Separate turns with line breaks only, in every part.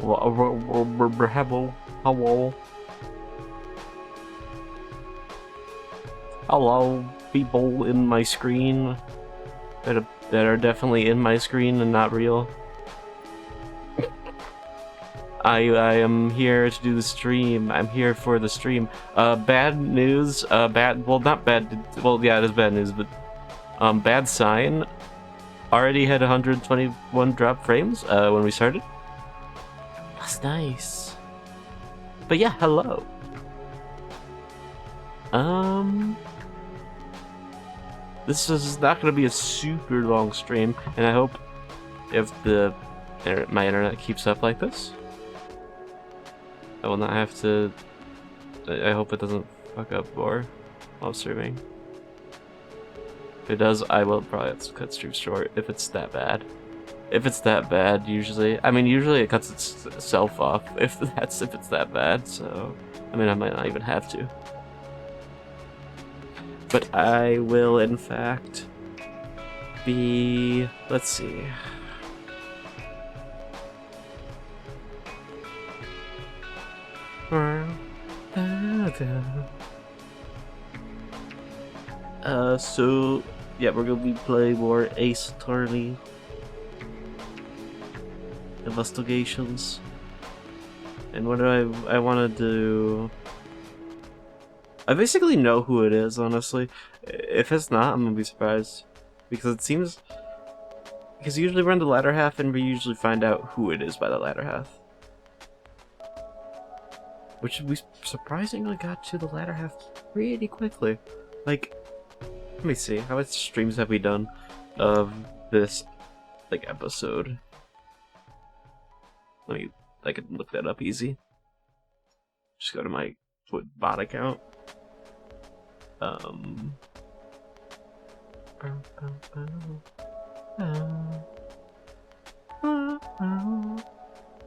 Hello. Hello, people in my screen that are definitely in my screen and not real. I am here to do the stream. I'm here for the stream. Bad news. Well, not bad. Well, yeah, it is bad news, but bad sign. Already had 121 drop frames when we started. That's nice. But yeah, hello. This is not going to be a super long stream, and I hope if my internet keeps up like this, I will not have to. I hope it doesn't fuck up more while streaming. If it does, I will probably have to cut streams short if it's that bad. If it's that bad, usually it cuts itself off if it's that bad. So, I mean, I might not even have to. But I will, in fact, be. Let's see. So yeah, we're gonna be playing more Ace Attorney investigations. And what do I want to do? I basically know who it is, honestly. If it's not, I'm gonna be surprised. Because it seems... Because usually we're in the latter half, and we usually find out who it is by the latter half. Which we surprisingly got to the latter half pretty quickly. Like, let me see, how much streams have we done of this, like, episode? I can look that up easy. Just go to my bot account.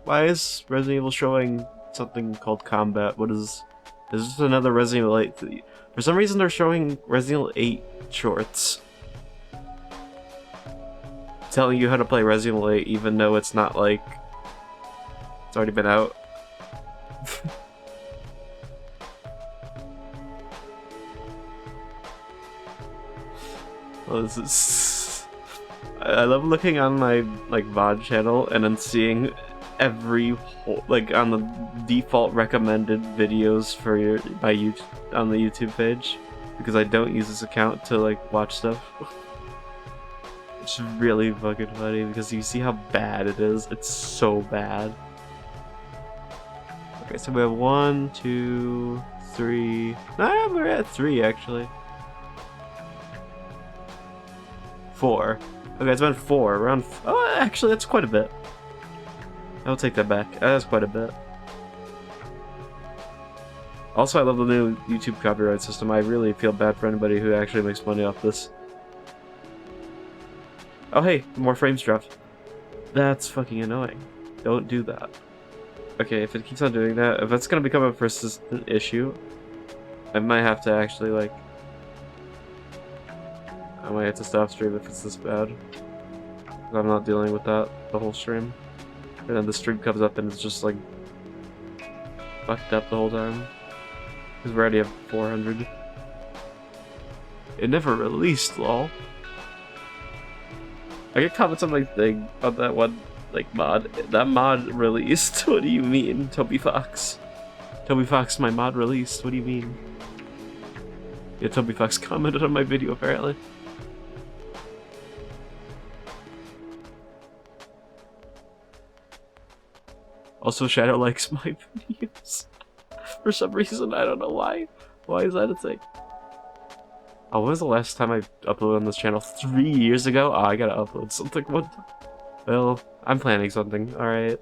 Why is Resident Evil showing something called Combat? What is this another Resident Evil 8? For some reason they're showing Resident Evil 8 shorts. Telling you how to play Resident Evil 8 even though it's not like... It's already been out. Well, this is... I love looking on my VOD channel and then seeing every on the default recommended videos for on the YouTube page, because I don't use this account to watch stuff. It's really fucking funny because you see how bad it is. It's so bad. Okay, so we have 1, 2, 3. Nah, we're at 3 actually. 4. Okay, it's been 4. Around. Oh, actually, that's quite a bit. I'll take that back. That's quite a bit. Also, I love the new YouTube copyright system. I really feel bad for anybody who actually makes money off this. Oh, hey, more frames dropped. That's fucking annoying. Don't do that. Okay, if it keeps on doing that, if that's gonna become a persistent issue, I might have to actually, I might have to stop stream if it's this bad. I'm not dealing with that the whole stream. And then the stream comes up and it's just, fucked up the whole time. Because we already have 400. It never released, lol. I get comments on my thing on that one, mod. That mod released? What do you mean, Toby Fox? Toby Fox, my mod released, what do you mean? Yeah, Toby Fox commented on my video, apparently. Also, Shadow likes my videos. For some reason, I don't know why. Why is that a thing? Oh, when was the last time I uploaded on this channel? 3 years ago? Oh, I gotta upload something one time. Well, I'm planning something, alright.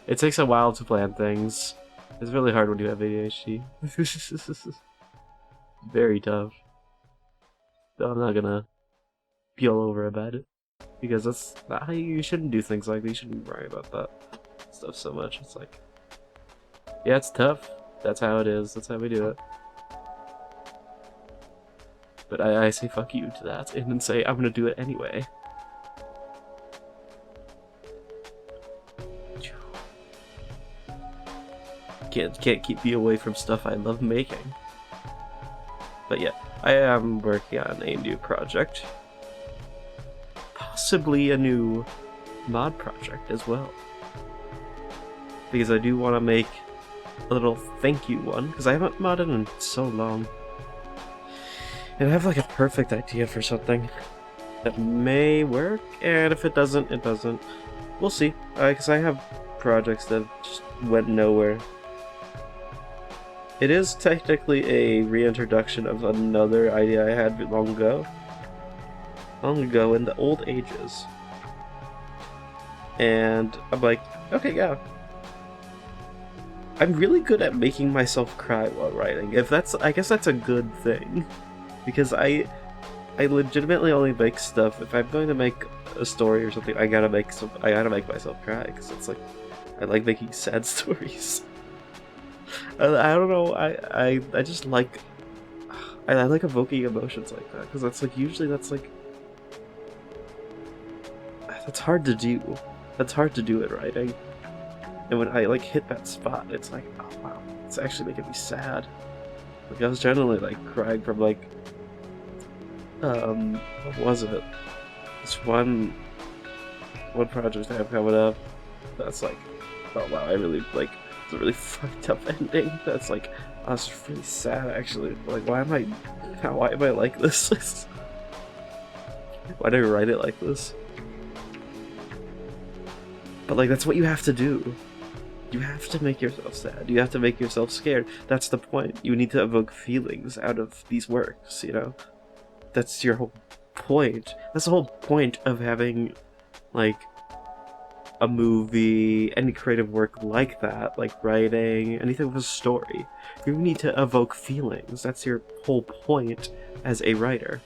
It takes a while to plan things. It's really hard when you have ADHD. Very tough. So I'm not gonna peel over about it. Because that's not how you shouldn't do things like that. You shouldn't worry about that stuff so much. It's yeah, it's tough. That's how it is. That's how we do it. But I say fuck you to that and then say I'm gonna do it anyway. can't keep me away from stuff I love making. But yeah, I am working on a new project. Possibly a new mod project as well. Because I do want to make a little thank you one, because I haven't modded in so long. And I have like a perfect idea for something that may work, and if it doesn't, it doesn't. We'll see, because I have projects that just went nowhere. It is technically a reintroduction of another idea I had long ago. Long ago in the old ages. And I'm like, okay, yeah. I'm really good at making myself cry while writing. I guess that's a good thing. Because I legitimately only make stuff, if I'm going to make a story or something, I gotta make myself cry, because it's like, I like making sad stories. I don't know, I just like, I like evoking emotions like that, because that's like, usually that's like, that's hard to do. That's hard to do in writing. And when I like hit that spot, it's like, oh wow, it's actually making me sad. Like I was generally like crying from like, what was it? This one project I have coming up, that's like, oh wow, I really like, it's a really fucked up ending. That's like, I was really sad actually. Like, why am I like this? Why did I write it like this? But like, that's what you have to do. You have to make yourself sad. You have to make yourself scared. That's the point. You need to evoke feelings out of these works, you know? That's your whole point. That's the whole point of having, like, a movie, any creative work like that, like writing, anything with a story. You need to evoke feelings. That's your whole point as a writer.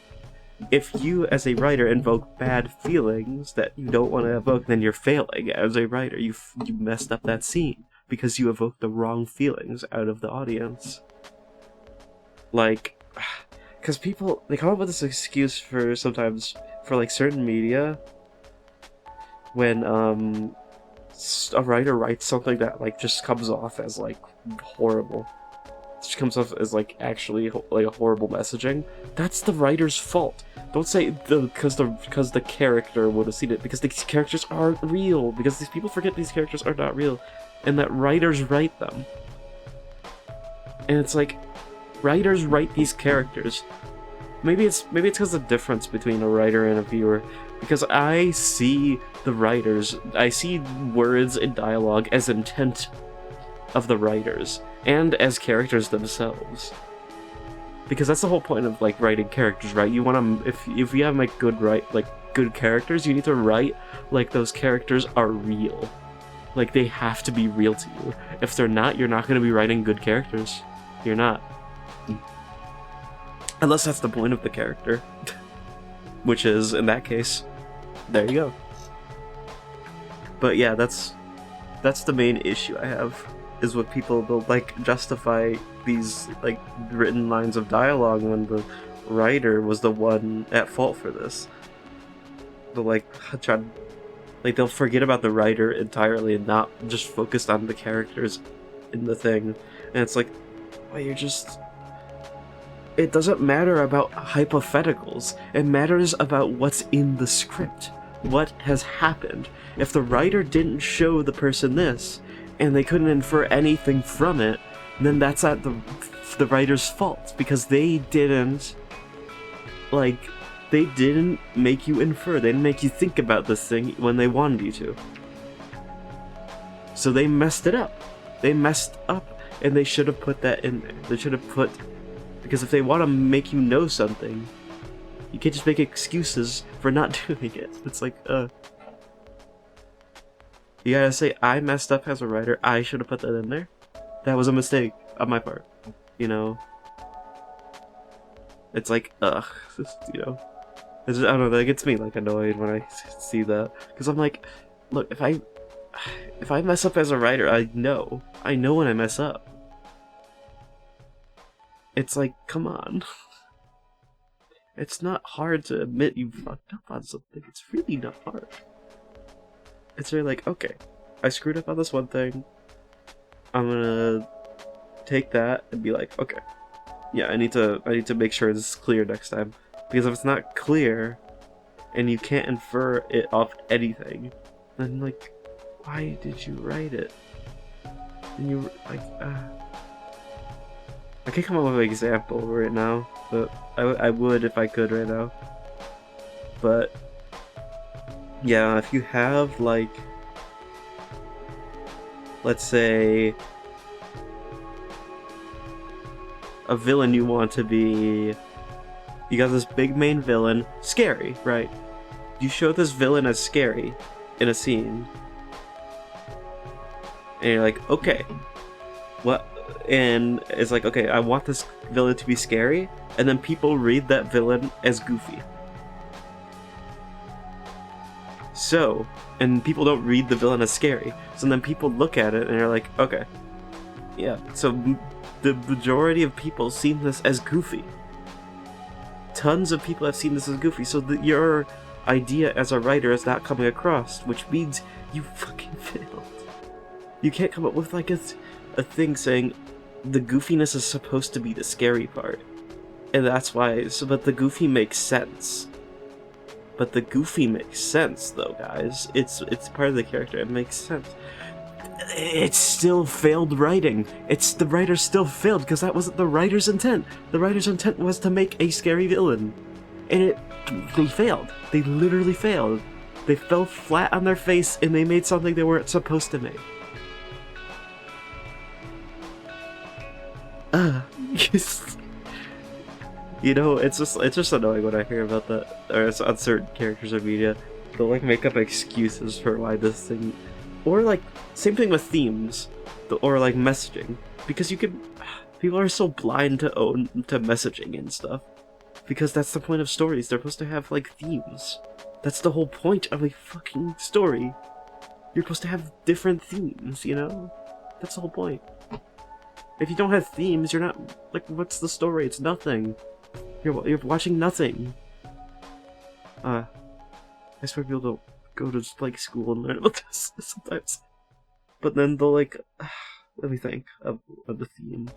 If you, as a writer, invoke bad feelings that you don't want to evoke, then you're failing as a writer. You messed up that scene because you evoked the wrong feelings out of the audience. Like, because people, they come up with this excuse for sometimes, for like certain media, when a writer writes something that like just comes off as like horrible. Just comes off as like actually like a horrible messaging. That's the writer's fault. Don't say because the character would have seen it, because these characters aren't real. Because these people forget these characters are not real, and that writers write them. And it's like, writers write these characters. Maybe it's because the difference between a writer and a viewer. Because I see the writers, I see words and dialogue as intent of the writers, and as characters themselves. Because that's the whole point of like writing characters, right? You want to, if you have like good characters, you need to write like those characters are real. Like they have to be real to you. If they're not, you're not going to be writing good characters. You're not. Unless that's the point of the character. Which is, in that case, there you go. But yeah, that's the main issue I have, is with people, they'll like justify these like written lines of dialogue when the writer was the one at fault for this. They'll like try, like they'll forget about the writer entirely and not just focused on the characters in the thing. And it's like, well, you're just, it doesn't matter about hypotheticals. It matters about what's in the script. What has happened. If the writer didn't show the person this, and they couldn't infer anything from it, then that's not the writer's fault, because they didn't make you infer. They didn't make you think about this thing when they wanted you to. So they messed it up. They messed up, and they should have put that in there. They should have put, because if they want to make you know something, you can't just make excuses for not doing it. It's like, you gotta say, I messed up as a writer, I should have put that in there. That was a mistake on my part, you know? It's like, you know? It's just, I don't know, that gets me, like, annoyed when I see that. Because I'm like, look, if I mess up as a writer, I know when I mess up. It's like, come on. It's not hard to admit you fucked up on something. It's really not hard. It's really like, okay, I screwed up on this one thing. I'm gonna take that and be like, okay, yeah, I need to make sure this is clear next time, because if it's not clear and you can't infer it off anything, then like, why did you write it? And you like, I can't come up with an example right now, but I would if I could right now. But yeah, if you have like, let's say, a villain you want to be, you got this big main villain, scary, right? You show this villain as scary in a scene, and you're like, okay, what? And it's like, okay, I want this villain to be scary, and then people read that villain as goofy. So, and people don't read the villain as scary, so then people look at it and they're like, okay, yeah, so the majority of people seen this as goofy. Tons of people have seen this as goofy, so your idea as a writer is not coming across, which means you fucking failed. You can't come up with like a thing saying the goofiness is supposed to be the scary part, and that's why. So, but the goofy makes sense. But the goofy makes sense, though, guys. It's part of the character. It makes sense. It's still failed writing. The writer still failed because that wasn't the writer's intent. The writer's intent was to make a scary villain, and they failed. They literally failed. They fell flat on their face, and they made something they weren't supposed to make. You know, it's just annoying when I hear about that, or it's on certain characters of media. They'll like make up excuses for why this thing, or like same thing with themes, or like messaging, because people are so blind to messaging and stuff, because that's the point of stories. They're supposed to have like themes. That's the whole point of a fucking story. You're supposed to have different themes, you know? That's the whole point. If you don't have themes, you're not, like, what's the story? It's nothing. You're watching nothing. I swear people don't go to, like, school and learn about this sometimes. But then they'll, like, let me think of the theme.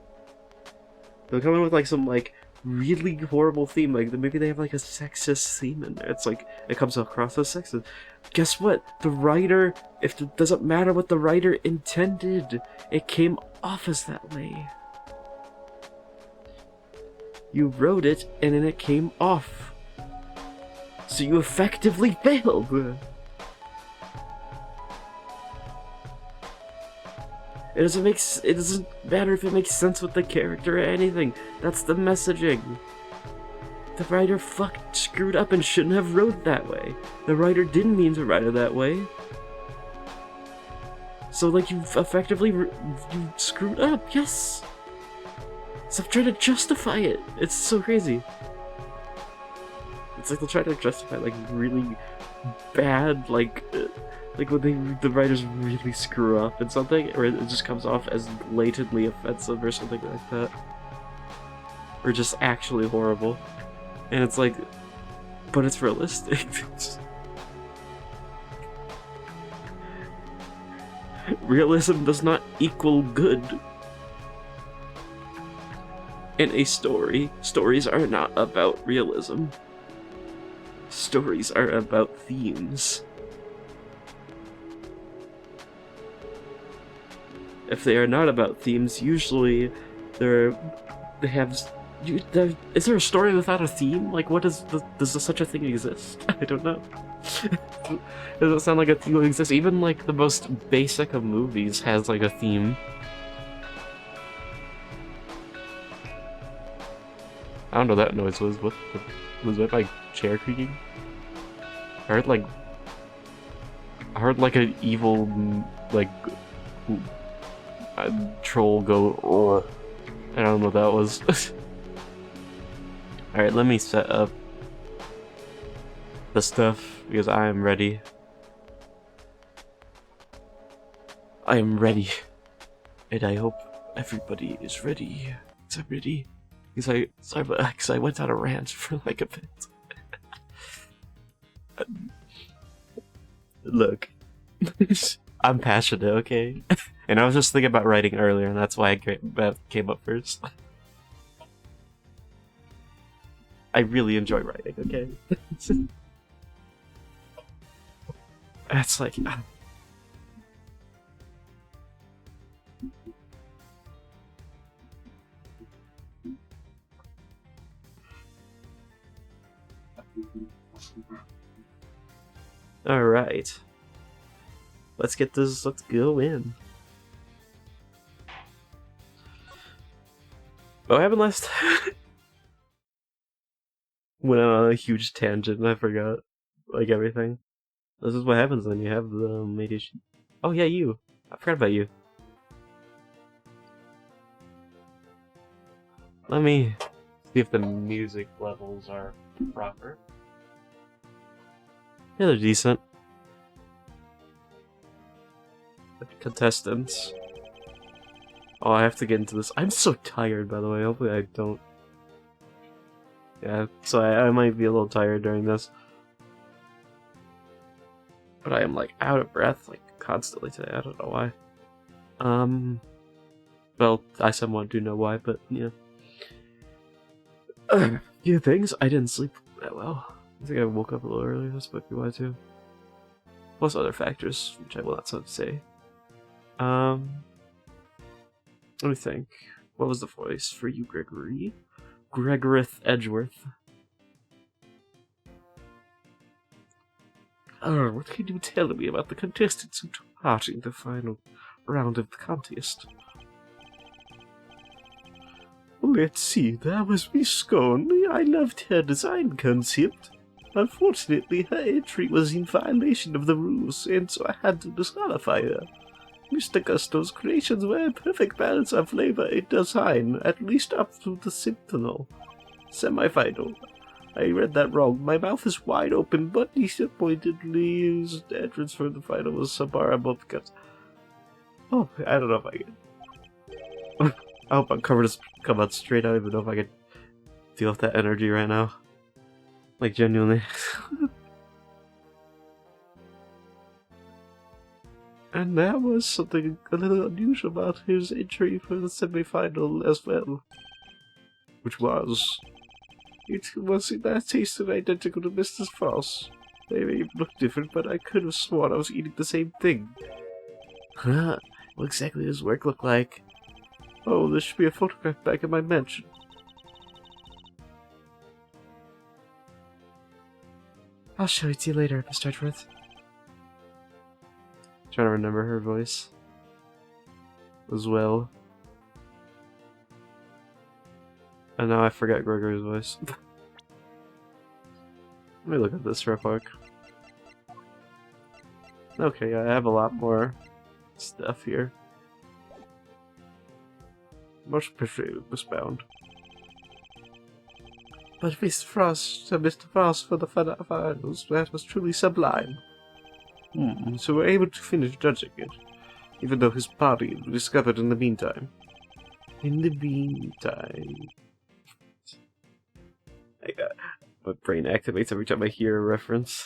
They'll come in with, like, some, like, really horrible theme. Like, maybe they have, like, a sexist theme in there. It's like, it comes across as sexist. Guess what? The writer, if it doesn't matter what the writer intended, it came off as that way. You wrote it, and then it came off. So you effectively failed. It doesn't matter if it makes sense with the character or anything. That's the messaging. The writer screwed up and shouldn't have wrote that way. The writer didn't mean to write it that way. So, like, you effectively you screwed up, yes! Stop trying to justify it! It's so crazy. It's like they'll try to justify, like, really bad, like when the writers really screw up in something, or it just comes off as blatantly offensive or something like that. Or just actually horrible. And it's like, but it's realistic. Realism does not equal good. In a story, stories are not about realism. Stories are about themes. If they are not about themes, usually is there a story without a theme? Like, what does such a thing exist? I don't know. Does it sound like a theme exists? Even like the most basic of movies has like a theme. I don't know what that noise was. Was that my chair creaking? I heard like an evil like troll go. Oh, I don't know what that was. All right, let me set up the stuff because I am ready. I am ready, and I hope everybody is ready. I'm ready because I went on a rant for like a bit. Look, I'm passionate, okay? And I was just thinking about writing earlier, and that's why that came up first. I really enjoy writing, okay? It's like... Alright. Let's go in. What happened last time? Went on a huge tangent and I forgot, like, everything. This is what happens when you have the mediation. Oh yeah, you. I forgot about you. Let me see if the music levels are proper. Yeah, they're decent. Contestants. Oh, I have to get into this. I'm so tired, by the way. Hopefully I don't... Yeah, so I might be a little tired during this. But I am, like, out of breath, like, constantly today. I don't know why. Well, I somewhat do know why, but, yeah. Few things. I didn't sleep that well. I think I woke up a little earlier. That's might be why, too. Plus other factors, which I will not say. Let me think. What was the voice for you, Gregory? Gregorith Edgeworth. What can you tell me about the contestants who took part in the final round of the contest? Let's see, there was Miss Scone. I loved her design concept. Unfortunately, her entry was in violation of the rules, and so I had to disqualify her. Mr. Gusto's creations were a perfect balance of flavor and design, at least up to the Sentinel. Semi-final. I read that wrong. My mouth is wide open, but disappointedly, his entrance for the final was subpar above because... Oh, I don't know if I can... I hope I'm covered as come out straight. I don't even know if I can deal with that energy right now. Like, genuinely. And there was something a little unusual about his entry for the semi-final as well. Which was... It tasted identical to Mr. Frost. They may look different, but I could have sworn I was eating the same thing. Huh? What exactly does work look like? Oh, there should be a photograph back in my mansion. I'll show it to you later, Mr. Edgeworth. Trying to remember her voice as well. And now I forgot Gregory's voice. Let me look at this real quick. Okay, I have a lot more stuff here. Much appreciated, Miss Bound. But Mr. Frost for the finals, that was truly sublime. So we're able to finish judging it, even though his body was discovered in the meantime. In the meantime... My brain activates every time I hear a reference.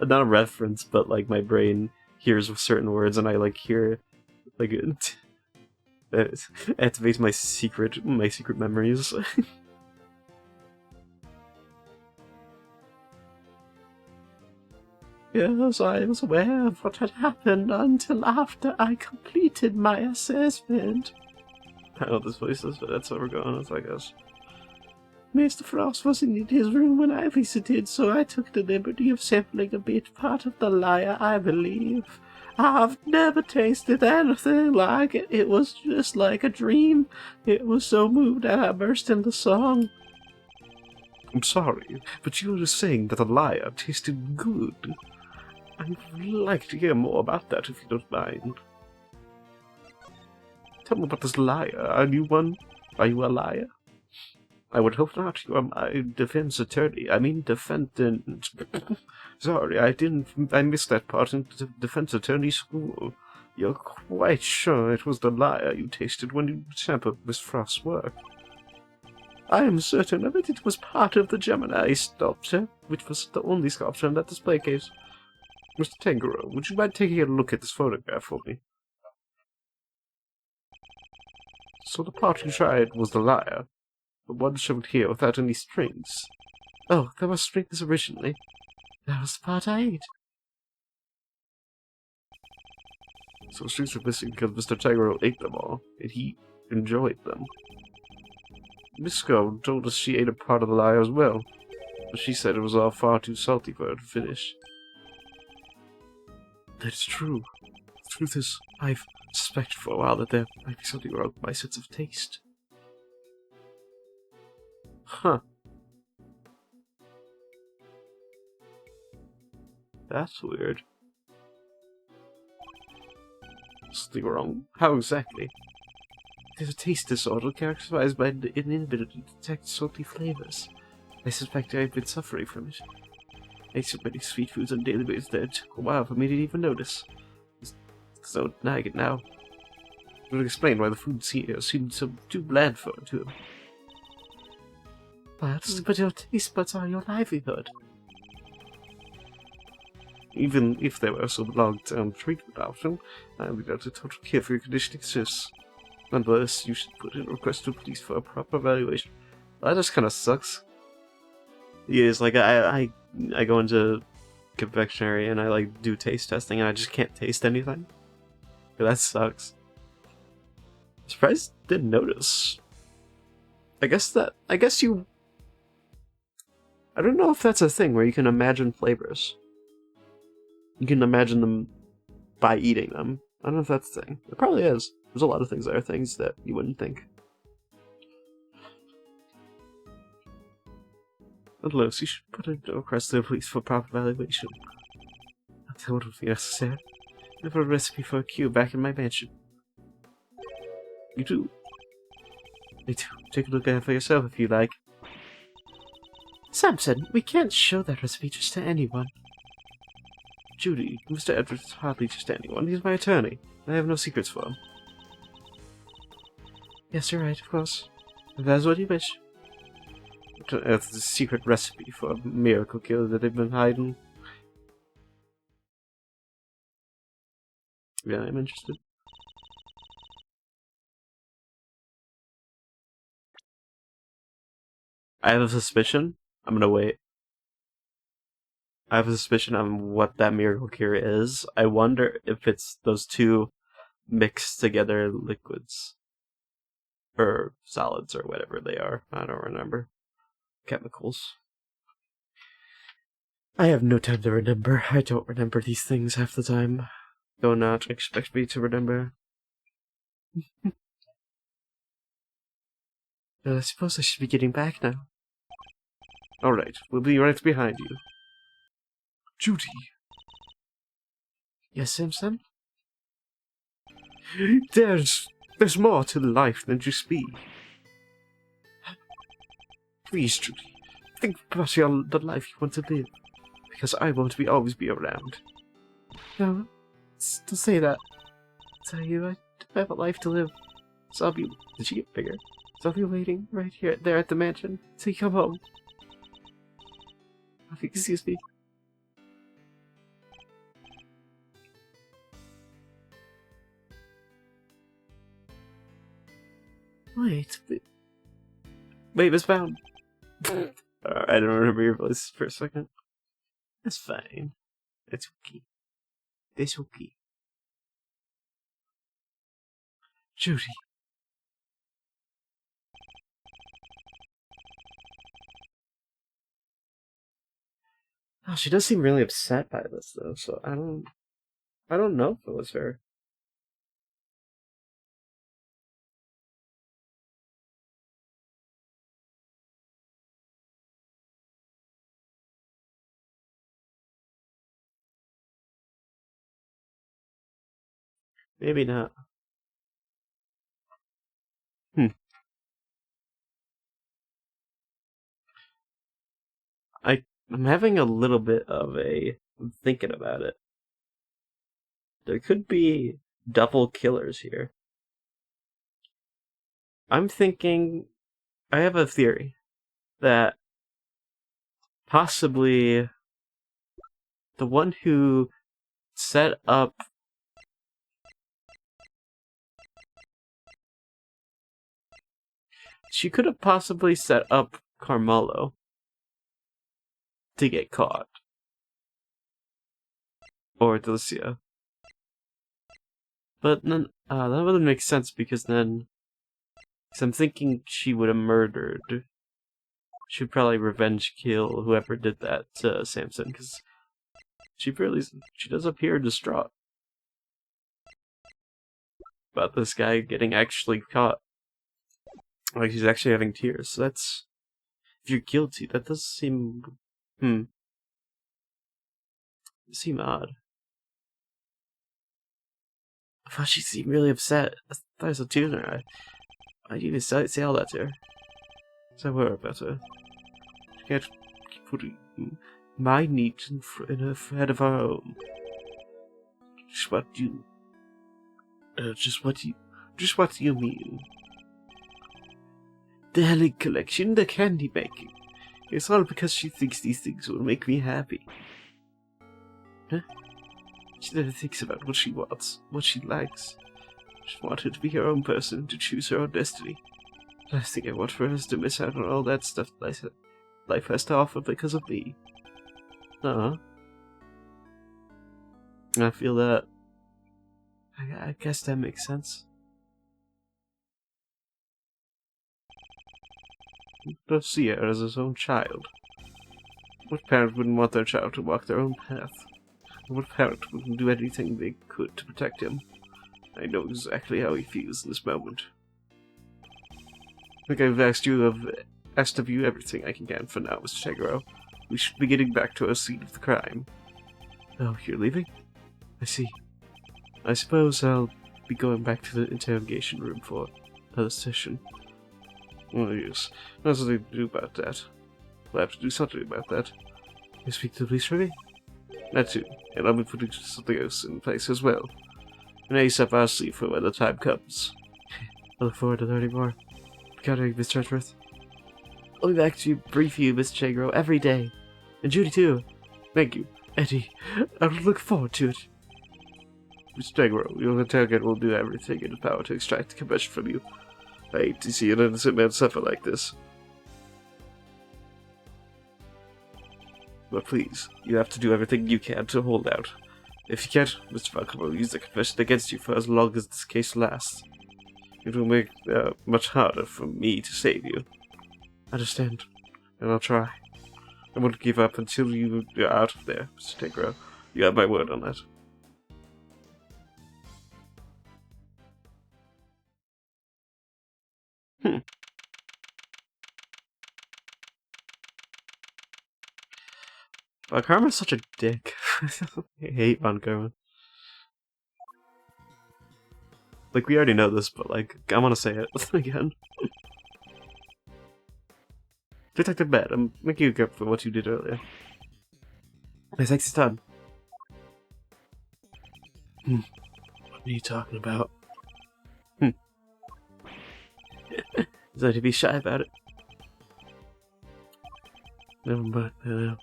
Not a reference, but like my brain hears certain words and I like hear... like it activates my secret memories. Yes, I was aware of what had happened until after I completed my assessment. I know this voice is, but that's where we're going with, I guess. Mr. Frost wasn't in his room when I visited, so I took the liberty of sampling a bit part of the liar, I believe. I've never tasted anything like it. It was just like a dream. It was so moved that I burst into song. I'm sorry, but you were saying that the liar tasted good. I'd like to hear more about that, if you don't mind. Tell me about this liar. Are you one? Are you a liar? I would hope not. You are my defense attorney. I mean, defendant. Sorry, I missed that part in defense attorney school. You're quite sure it was the liar you tasted when you sampled Miss Frost's work? I am certain of it. It was part of the Gemini sculpture, which was the only sculpture in that display case. Mr. Tangerel, would you mind taking a look at this photograph for me? So the part you tried was the lyre. The one shown here without any strings. Oh, there were strings originally. That was the part I ate. So strings are missing because Mr. Tegro ate them all, and he enjoyed them. Miss Scone told us she ate a part of the lyre as well, but she said it was all far too salty for her to finish. That's true. The truth is, I've suspected for a while that there might be something wrong with my sense of taste. Huh. That's weird. Something wrong? How exactly? There's a taste disorder characterized by an inability to detect salty flavors. I suspect I've been suffering from it. I ate so many sweet foods on a daily basis that it took a while for me to even notice. So nag it now. It would explain why the food here seemed so too bland for him. But your taste buds are your livelihood. Even if there were some long-term treatment option, I would doubt a total cure for your condition exists. Nonetheless, you should put in a request to police for a proper evaluation. Well, that just kind of sucks. Yeah, it's like I go into confectionery and I like do taste testing and I just can't taste anything. That sucks. I'm surprised I didn't notice. I guess you. I don't know if that's a thing where you can imagine flavors. You can imagine them by eating them. I don't know if that's a thing. It probably is. There's a lot of things that are things that you wouldn't think. Nonetheless, you should put in a request to the police for proper evaluation. That would be necessary. I have a recipe for a cue back in my mansion. You do? Me too. Take a look at it for yourself if you like. Samson, we can't show that recipe just to anyone. Judy, Mr. Edwards is hardly just anyone. He's my attorney. I have no secrets for him. Yes, you're right, of course. If that's what you wish. It's a secret recipe for a miracle cure that they've been hiding. Yeah, I'm interested. I have a suspicion. I'm gonna wait. I have a suspicion on what that miracle cure is. I wonder if it's those two mixed together liquids. Or solids, or whatever they are. I don't remember. Chemicals. I have no time to remember. I don't remember these things half the time. Do not expect me to remember. I suppose I should be getting back now. Alright, we'll be right behind you. Judy! Yes, Simpson? There's more to life than just speed. Please, Judy, think about the life you want to live. Because I won't always be around. No, don't say that. I tell you, I have a life to live. So I'll be... Did she get bigger? So I'll be waiting right there at the mansion till you come home. Excuse me. Wait, Miss Bound. I don't remember your voice for a second. That's fine. It's okay. It's okay. Judy. Oh, she does seem really upset by this though, so I don't know if it was her. Maybe not. I'm having a little bit of I'm thinking about it. There could be double killers here. I'm thinking, I have a theory that possibly the one who set up she could have possibly set up Carmelo to get caught. Or Delicia. But then, that wouldn't make sense because then... Because I'm thinking she would have murdered. She would probably revenge kill whoever did that to Samson, because she does appear distraught about this guy getting actually caught. Like, she's actually having tears. So that's... If you're guilty, that does seem... seem odd. I thought she seemed really upset. I thought I saw tears in her eye. Why'd you even say all that to her? So worry about her. She can't keep putting my needs in her head of her own. Just what do you mean? The Helen collection, the candy making. It's all because she thinks these things will make me happy. Huh? She never thinks about what she wants, what she likes. She wants her to be her own person, to choose her own destiny. Last thing I want for her is to miss out on all that stuff life has to offer because of me. I feel that. I guess that makes sense. To see her as his own child. What parent wouldn't want their child to walk their own path? What parent wouldn't do anything they could to protect him? I know exactly how he feels in this moment. I think I've asked of you everything I can for now, Mr. Tegro. We should be getting back to our scene of the crime. Oh, you're leaving? I see. I suppose I'll be going back to the interrogation room for another session. Oh, yes. There's nothing to do about that. We'll have to do something about that. You speak to the police already? That too, and I'll be putting something else in place as well. An ace up our sleeve for when the time comes. I look forward to learning more. Got it, Miss Churchworth. I'll be back to brief you, Miss Chagro, every day. And Judy too. Thank you, Eddie. I look forward to it. Miss Chagro, your interrogate will do everything in its power to extract the confession from you. I hate to see an innocent man suffer like this. But please, you have to do everything you can to hold out. If you can't, Mr. Falcon will use the confession against you for as long as this case lasts. It will make it much harder for me to save you. I understand, and I'll try. I won't give up until you're out of there, Mr. Tegro. You have my word on that. Von Karma's such a dick. I hate Von Karma. Like, we already know this, but, like, I want to say it again. Detective Bed, I'm making you up for what you did earlier. My sexy son. What are you talking about? Is that to be shy about it? Never mind, no.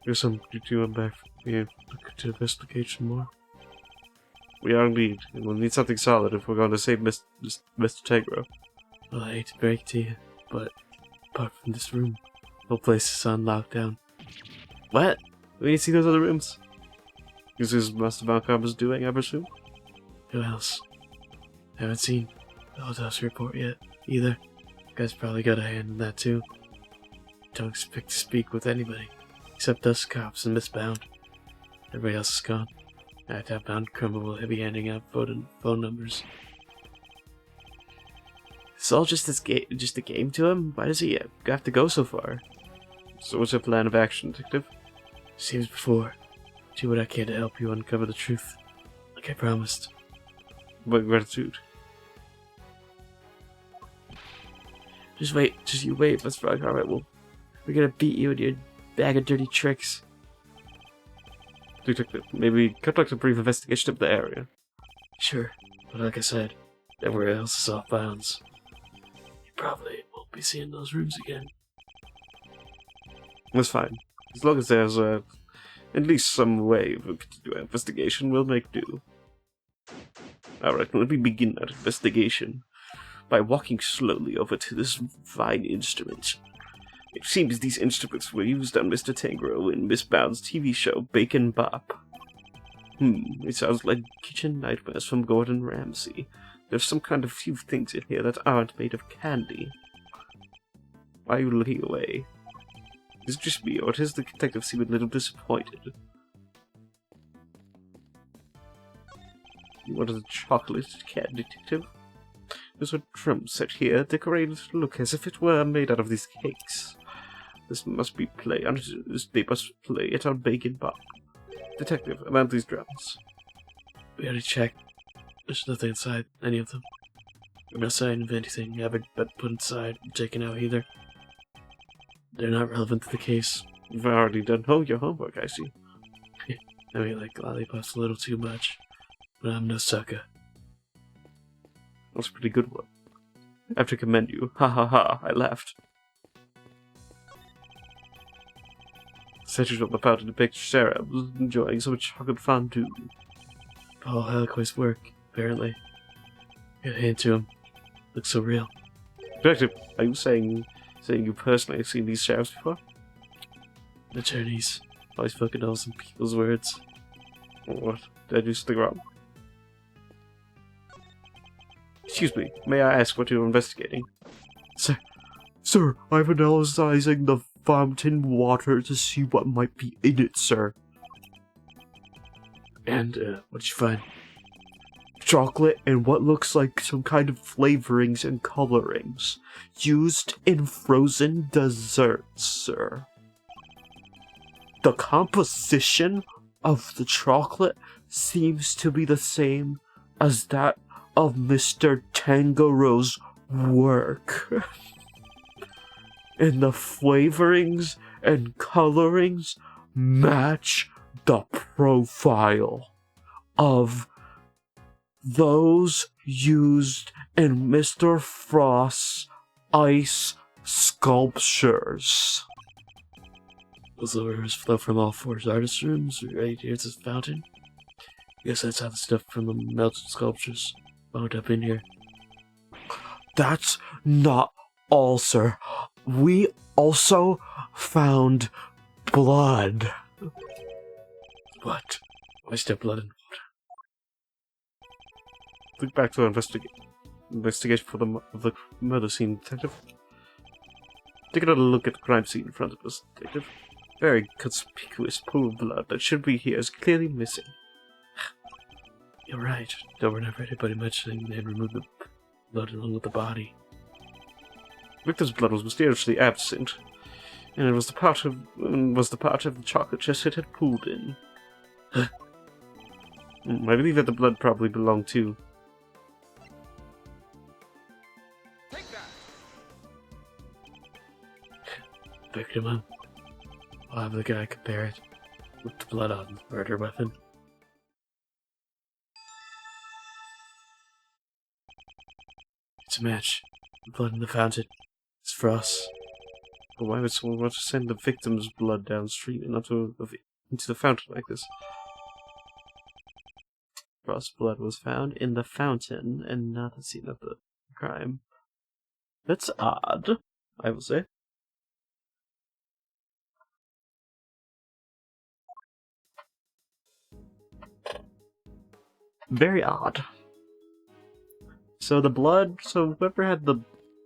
Guess I'm doing back here to investigate some more. We are indeed, and we'll need something solid if we're going to save Mr. Tegro. Well, I hate to break it to you, but apart from this room, the whole place is on lockdown. What? We need to see those other rooms. This is Master Von Karma's doing, I presume? Who else? I haven't seen the autopsy report yet, either. You guys probably got a hand in that too. Don't expect to speak with anybody. Except us cops and Miss Bound. Everybody else is gone. I doubt Bound Criminal will be handing out phone numbers. It's all just a game to him? Why does he have to go so far? So what's your plan of action, Detective? Same as before. Do what I can to help you uncover the truth. Like I promised. But gratitude. Just you wait, Miss Frog. Alright, we're gonna beat you and your bag of dirty tricks. Detective, maybe conduct a brief investigation of the area. Sure, but like I said, everywhere else is off bounds. You probably won't be seeing those rooms again. That's fine. As long as there's at least some way to do an investigation, we'll make do. Alright, let me begin that investigation. by walking slowly over to this fine instrument. It seems these instruments were used on Mr. Tango in Miss Bound's TV show Bacon Bop. It sounds like kitchen nightmares from Gordon Ramsay. There's some kind of few things in here that aren't made of candy. Why are you looking away? Is it just me, or does the detective seem a little disappointed? What is a chocolate can, detective? There's a drum set here, decorated to look as if it were made out of these cakes. They must play it on Bacon Bop. Detective, about these drums.
We already checked. There's nothing inside any of them. No sign of anything ever been put inside and taken out either. They're not relevant to the case.
You've already done your homework, I see.
I mean, like lollipops a little too much, but I'm no sucker.
That's a pretty good one. I have to commend you. Ha ha ha, I laughed. Settled on the fountain to picture Sarah was enjoying some chocolate fondue.
Paul Helicoy's work, apparently. Get a hand to him. Looks so real.
Detective, are you saying you personally have seen these sheriffs before?
Attorneys always fucking know some people's words.
What? Did I do something wrong? Excuse me, may I ask what you're investigating?
Sir, I'm analyzing the fountain water to see what might be in it, sir.
And, what'd you find?
Chocolate and what looks like some kind of flavorings and colorings used in frozen desserts, sir. The composition of the chocolate seems to be the same as that of Mr. Tangero's work. And the flavorings and colorings match the profile of those used in Mr. Frost's ice sculptures.
Those rivers flow from all four artist rooms right here to the fountain. Guess that's how the stuff from the melted sculptures wound up in here.
That's not all, sir. We also found blood.
What? Why is there blood in water?
Look back to our investigation for the murder scene, detective. Take another look at the crime scene in front of us, detective. Very conspicuous pool of blood that should be here is clearly missing.
You're right. Don't remember anybody mentioning they removed the blood along with the body.
Victor's blood was mysteriously absent, and it was the part of the chocolate chest it had pooled in. I believe that the blood probably belonged to.
Picked him up. I'll have the guy compare it with the blood on the murder weapon. It's a match. The blood in the fountain. It's for us.
But why would someone want to send the victim's blood downstream and not into the fountain like this? Frost's blood was found in the fountain and not the scene of the crime. That's odd, I will say. Very odd. So whoever had the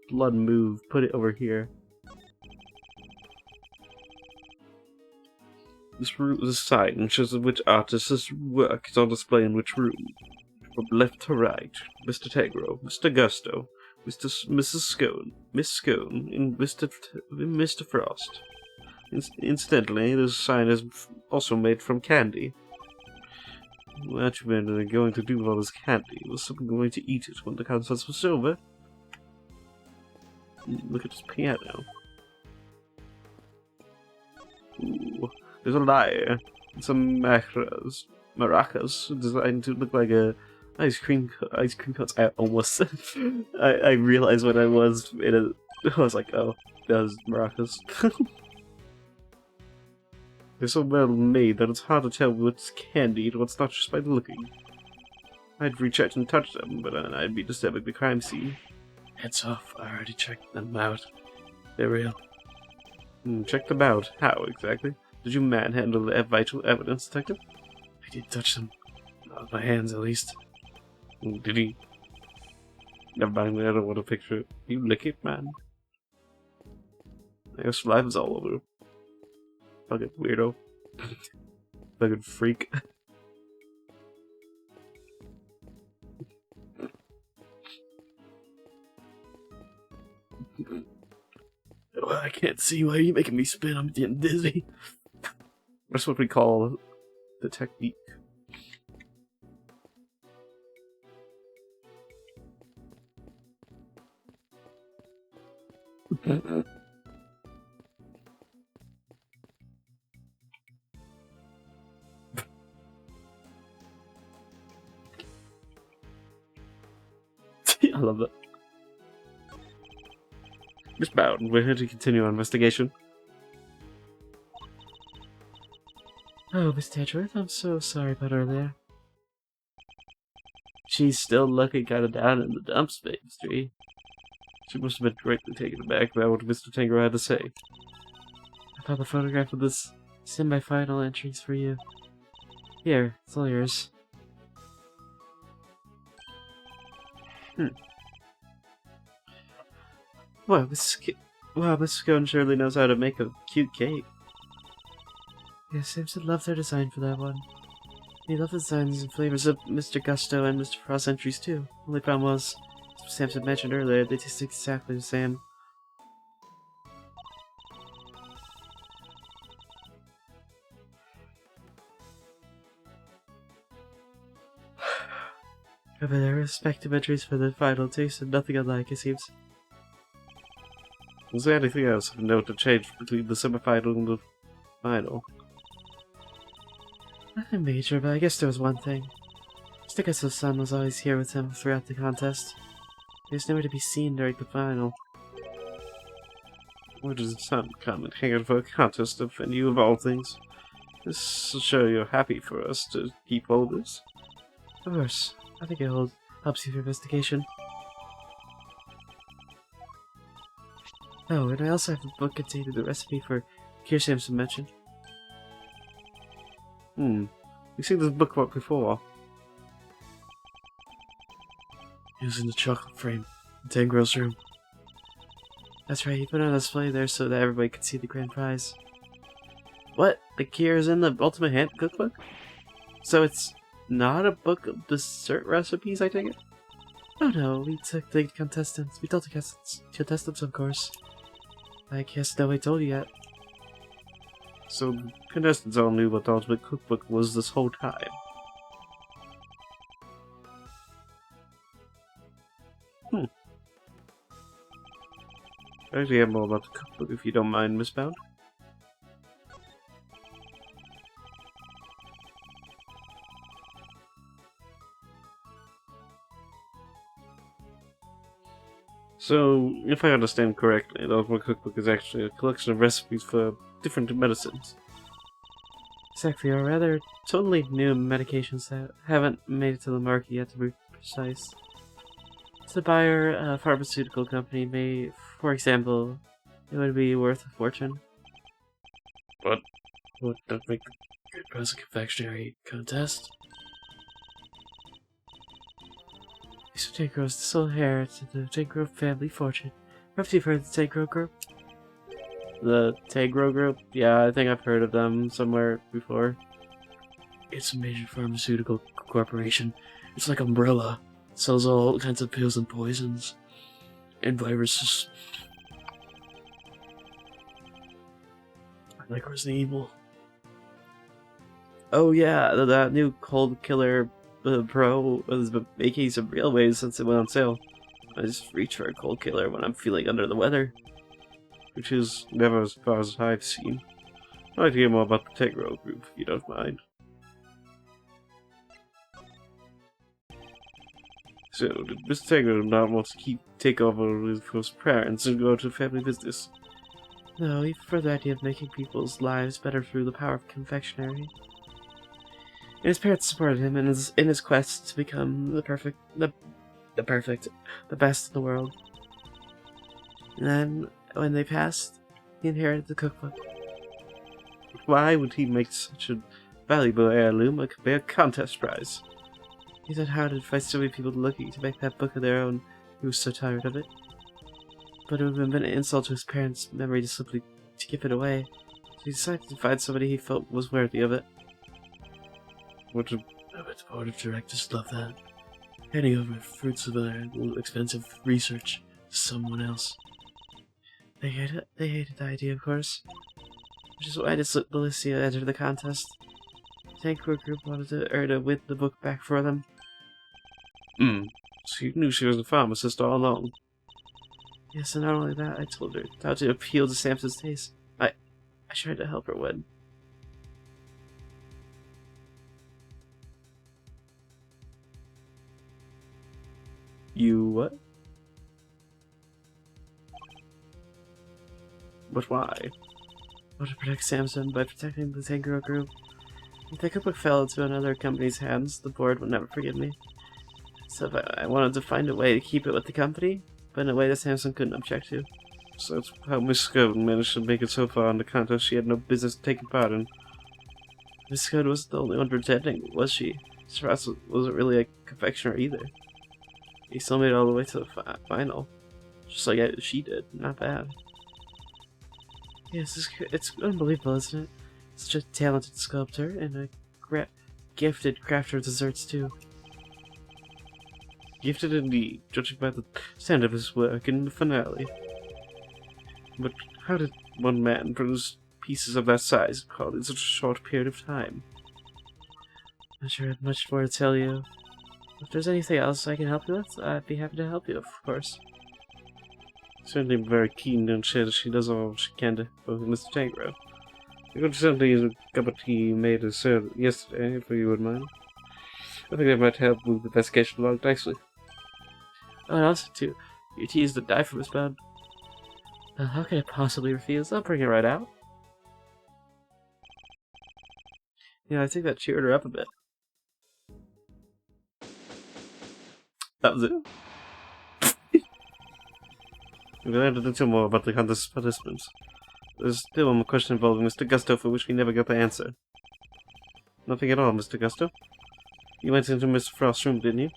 blood moved, put it over here. This room is a sign shows which artist's work is on display in which room. From left to right, Mr. Tegro, Mr. Gusto, Mrs. Scone, Miss Scone, and Mr. Frost. Incidentally, this sign is also made from candy. What you were going to do with all this candy? Was someone going to eat it when the contents was over? Look at this piano. Ooh, there's a lyre and some maracas designed to look like a ice cream cones. I almost I realized when I was like, oh, that was maracas. They're so well made that it's hard to tell what's candy and what's not just by looking. I'd reach out and touch them, but I'd be disturbing the crime scene.
Heads off. I already checked them out. They're real.
Check them out. How, exactly? Did you manhandle the vital evidence, Detective?
I did touch them. Not with my hands, at least.
Did he? Never mind, I don't want to picture it. You lick it, man. Your saliva's all over. Fucking weirdo. Fucking freak.
Oh, I can't see. Why are you making me spin? I'm getting dizzy.
That's what we call the technique. I love that. Miss Bowden, we're here to continue our investigation.
Oh, Miss Tedworth, I'm so sorry about earlier. She's still looking kind of down in the dumps, Phase 3.
She must have been greatly taken aback by what Mr. Tango had to say.
I found the photograph of this semi-final entries for you. Here, it's all yours.
Wow, Mrs. Scone surely knows how to make a cute cake.
Yeah, Samson loved their design for that one. He loved the designs and flavors of Mr. Gusto and Mr. Frost entries too. Only problem was, as Samson mentioned earlier, they taste exactly the same. But their respective entries for the final tasted nothing alike, it seems.
Was there anything else of note to change between the semi-final and the final?
Nothing major, but I guess there was one thing. Mr. Gusto's son was always here with him throughout the contest. He was nowhere to be seen during the final.
Where does his son come and hang out for a contest of venue of all things? This will show you're happy for us to keep all this.
Of course, I think it helps you with your investigation. Oh, and I also have a book containing the recipe for cure Samson mentioned.
We've seen this bookmark before.
It was in the chocolate frame in Tangro's room. That's right, he put it on display there so that everybody could see the grand prize. What? The cure is in the Ultimate Hand Cookbook? So it's not a book of dessert recipes, I take it? Oh no, we took the contestants. We told the contestants, of course. I guess nobody told you yet.
So the contestants all knew what the Ultimate Cookbook was this whole time. I'd like to hear more about the cookbook if you don't mind, Miss Bound. So, if I understand correctly, the Ultimate Cookbook is actually a collection of recipes for different medicines.
Exactly, or rather, totally new medications that haven't made it to the market yet, to be precise. To buy a pharmaceutical company may, for example, it would be worth a fortune.
What?
Would that make a good present confectionery contest? Mr. Tangrove is the sole heir to the Tangrove family fortune. Perhaps you've heard of the Tangrove Group?
The Tangrove Group? Yeah, I think I've heard of them somewhere before.
It's a major pharmaceutical corporation. It's like Umbrella. It sells all kinds of pills and poisons. And viruses. Like Resident Evil. Oh yeah, that new Cold Killer Pro has been making some real waves since it went on sale. I just reach for a Cold Killer when I'm feeling under the weather.
Which is never as far as I've seen. I'd like to hear more about the Tangrove Group, if you don't mind. So, did Mr. Tangrove not want to take over with his parents and go to family business?
No, he preferred the idea of making people's lives better through the power of confectionery. And his parents supported him in his quest to become the best in the world. And then, when they passed, he inherited the cookbook.
Why would he make such a valuable heirloom a contest prize?
He said how to find so many people looking to make that book of their own. He was so tired of it. But it would have been an insult to his parents' memory to simply to give it away. So he decided to find somebody he felt was worthy of it.
I bet the board of directors love that. Handing over fruits of their expensive research to someone else.
They hated the idea, of course. Which is why Delicia entered the contest. The Tankrow group wanted to win the book back for them.
So you knew she was a pharmacist all along.
Yes, and not only that, I told her how to appeal to Samson's taste. I tried to help her win.
You what? But why?
I want to protect Samson by protecting the Tankrow group. If the cookbook fell into another company's hands, the board would never forgive me. So I wanted to find a way to keep it with the company, but in a way that Samson couldn't object to.
So that's how Miss Scoden managed to make it so far in the contest she had no business taking part in.
Miss Scoden wasn't the only one pretending, was she? Mr. Ross wasn't really a confectioner either. He still made it all the way to the final. Just like she did. Not bad. Yes, it's unbelievable, isn't it? Such a talented sculptor and a gifted crafter of desserts, too.
Gifted indeed, judging by the standard of his work in the finale. But how did one man produce pieces of that size called in such a short period of time?
Not sure I have much more to tell you. If there's anything else I can help you with, I'd be happy to help you, of course.
Certainly very keen to ensure that she does all she can to help Mr. Tankrow. I could certainly use a cup of tea made as served yesterday, if you wouldn't mind. I think that might help move the investigation along nicely.
Oh, and also, too, your tea is the die from his bed. How can I possibly refuse? I'll bring it right out. Yeah, I think that cheered her up a bit.
That was it. We're going to do more about the contest participants. There's still one more question involving Mr. Gusto for which we never got the answer. Nothing at all, Mr. Gusto. You went into Mr. Frost's room, didn't you?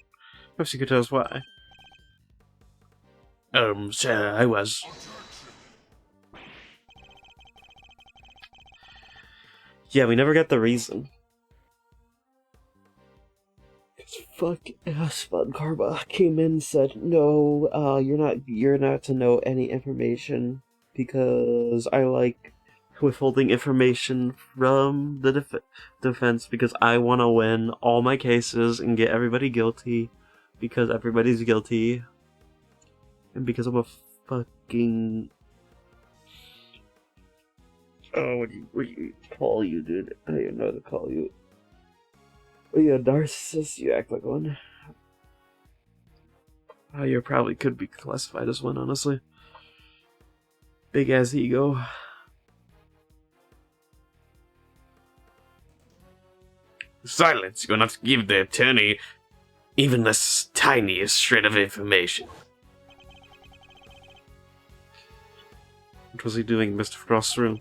Perhaps you could tell us why. Sir, I was.
Yeah, we never got the reason.
Fuck Spud Karma came in and said, no, you're not to know any information because I like withholding information from the defense because I want to win all my cases and get everybody guilty because everybody's guilty and because I'm a fucking... Oh, what do you call you, dude? I don't even know what to call you. Are you a narcissist? You act like one.
Oh, you probably could be classified as one, honestly. Big ass ego.
Silence! You're not to give the attorney even the tiniest shred of information. What was he doing in Mr. Frost's room?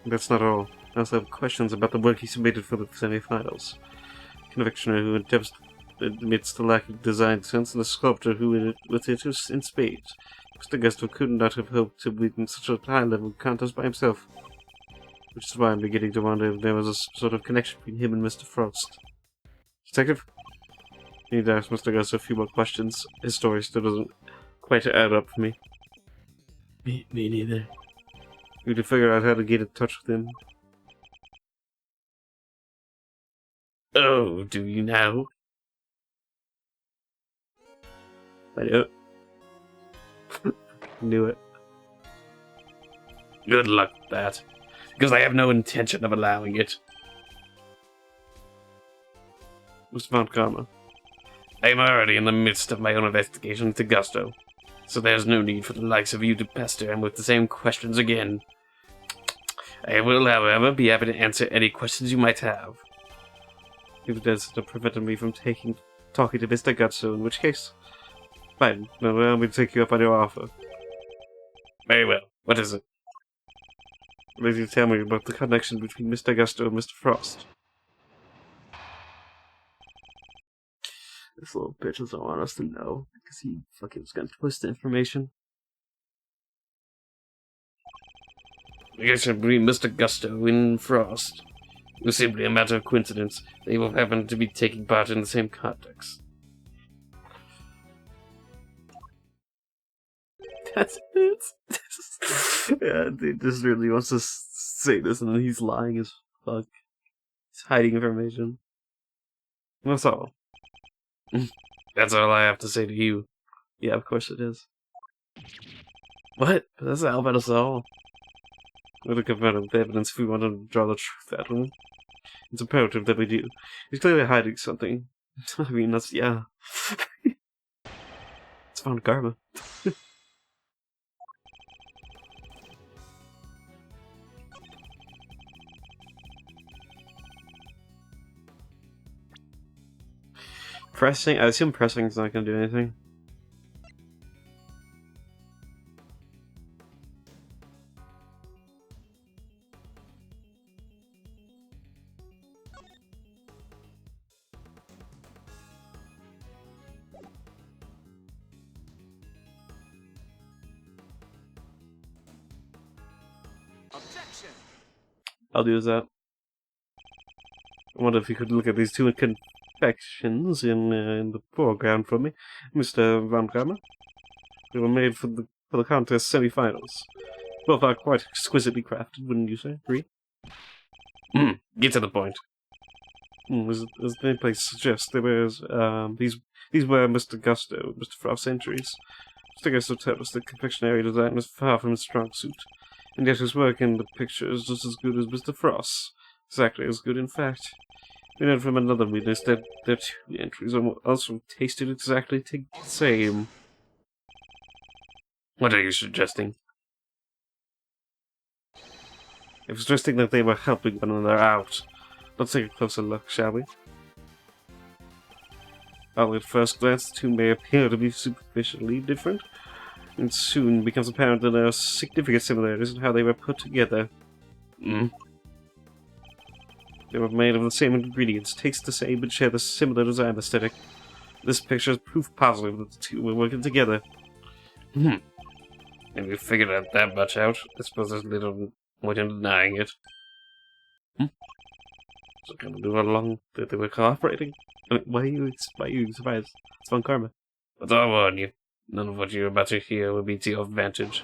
That's not all. I also have questions about the work he submitted for the semi-finals. Convictioner who admits the lack of design sense, and the sculptor who with it in spades. Mr. Gusto could not have hoped to win such a high-level contest by himself. Which is why I'm beginning to wonder if there was a sort of connection between him and Mr. Frost. Detective? I need to ask Mr. Gusto a few more questions. His story still doesn't quite add up for me.
Me neither.
We need to figure out how to get in touch with him. Oh, do you now? I knew it. Knew it. Good luck with that, because I have no intention of allowing it. Mr. Montgomery, I am already in the midst of my own investigation into Gusto, so there's no need for the likes of you to pester him with the same questions again. I will, however, be happy to answer any questions you might have. If it does have prevented me from talking to Mr. Gusto, in which case, fine, no, I'll take you up on your offer.
Very well. What is it? Will you tell me about the connection between Mr. Gusto and Mr. Frost? This little bitch doesn't want us to know, because he fucking was gonna twist the information. I guess I believe Mr. Gusto and Frost. It was simply a matter of coincidence. They both happened to be taking part in the same context. That's it. Yeah, he just really wants to say this, and then he's lying as fuck. He's hiding information. That's all. That's all I have to say to you. Yeah, of course it is. What? That's not about us all. We're to confront him with evidence if we want to draw the truth out of him. It's imperative that we do. He's clearly hiding something. I mean, that's, yeah. It's found karma. Pressing? I assume pressing is not going to do anything.
Objection.
I'll do that. I wonder if you could look at these two confections in the foreground for me, Mr. Van Gamma. They were made for the contest semi-finals. Both are quite exquisitely crafted, wouldn't you say? Agree? Get to the point. As the nameplate suggests, there was these were Mr. Gusto, Mr. Frost's entries. Mr. Gusto told us the confectionery design was far from his strong suit, and yet his work in the picture is just as good as Mr. Frost's. Exactly as good, in fact. We know from another witness that their two entries also tasted exactly the same. What are you suggesting? I'm suggesting that they were helping one another out. Let's take a closer look, shall we? While at first glance the two may appear to be superficially different, it soon becomes apparent that there are significant similarities in how they were put together. They were made of the same ingredients, taste the same, and share the similar design aesthetic. This picture is proof positive that the two were working together. And we figured out that much out. I suppose there's little point in denying it. So can we do along that they were cooperating? I mean, why are you surprised? It's fun karma. But I'll warn you, none of what you're about to hear will be to your advantage.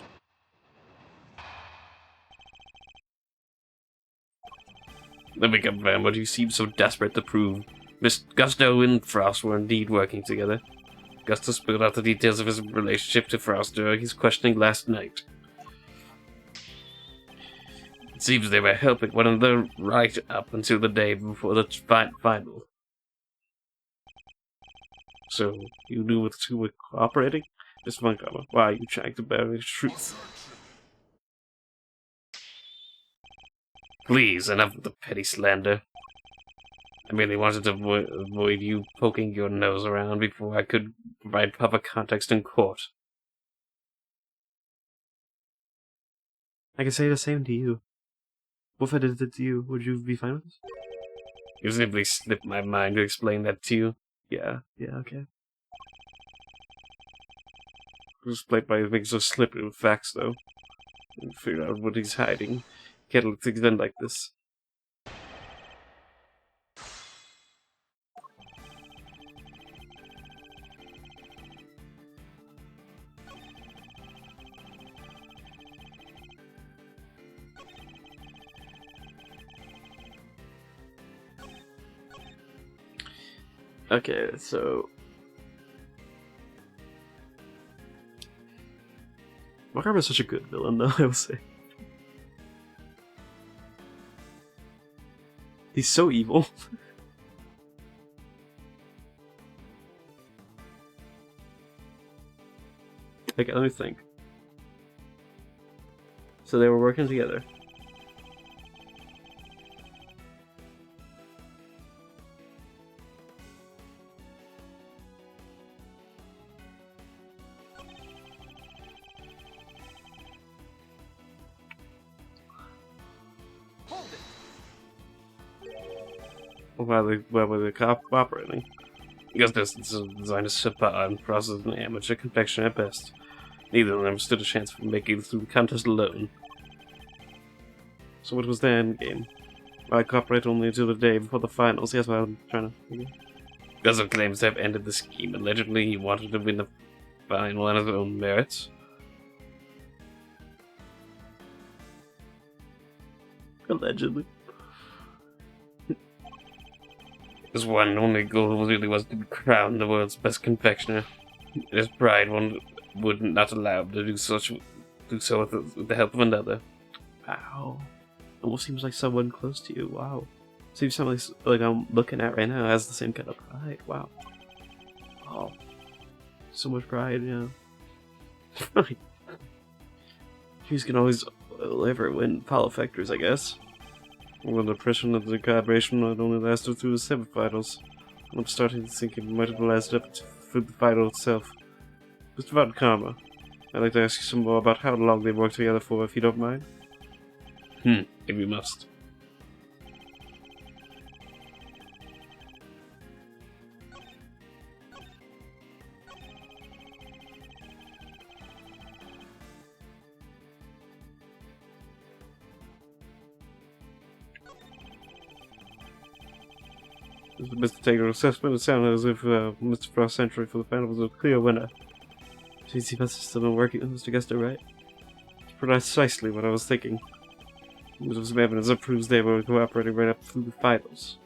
Let me confirm what you seem so desperate to prove. Miss Gusto and Frost were indeed working together. Gusto spilled out the details of his relationship to Frost during his questioning last night. It seems they were helping one another right up until the day before the final. So, you knew the two were cooperating? Mr. Montgomery, why are you trying to bury the truth? Please, enough of the petty slander. I merely wanted to avoid you poking your nose around before I could provide proper context in court. I can say the same to you. What if I did it to you? Would you be fine with this? You simply slipped my mind to explain that to you. Yeah, okay. Just played by making so slippery with facts, though. And figure out what he's hiding. Can't let things end like this. Okay, so Makarma is such a good villain, though, I will say. He's so evil. Okay, let me think. So they were working together. Why were they cooperating? Because this is designed to subpar and process an amateur confectioner at best. Neither of them stood a chance for making it through the contest alone. So what was their endgame? Why cooperate only until the day before the finals? That's what I'm trying to figure. Because of claims to have ended the scheme, allegedly he wanted to win the final on his own merits. Allegedly. His one and only goal really was to be crowned the world's best confectioner. His pride would not allow him to do so with the help of another. Wow. Almost seems like someone close to you. Wow. Seems something like I'm looking at right now has the same kind of pride. Wow. Oh. So much pride, yeah. He's gonna always ever win follow factors, I guess. Well, the pressure of the collaboration not only lasted through the semifinals. I'm starting to think it might have lasted up through the final itself. Just about karma. I'd like to ask you some more about how long they worked together for, if you don't mind. If you must. Mr. Taylor's assessment, it sounded as if Mr. Frost's entry for the final was a clear winner. Jeez, he must have still been working with Mr. Guster, right? It's precisely what I was thinking. There was some evidence that proves they were cooperating right up through the finals.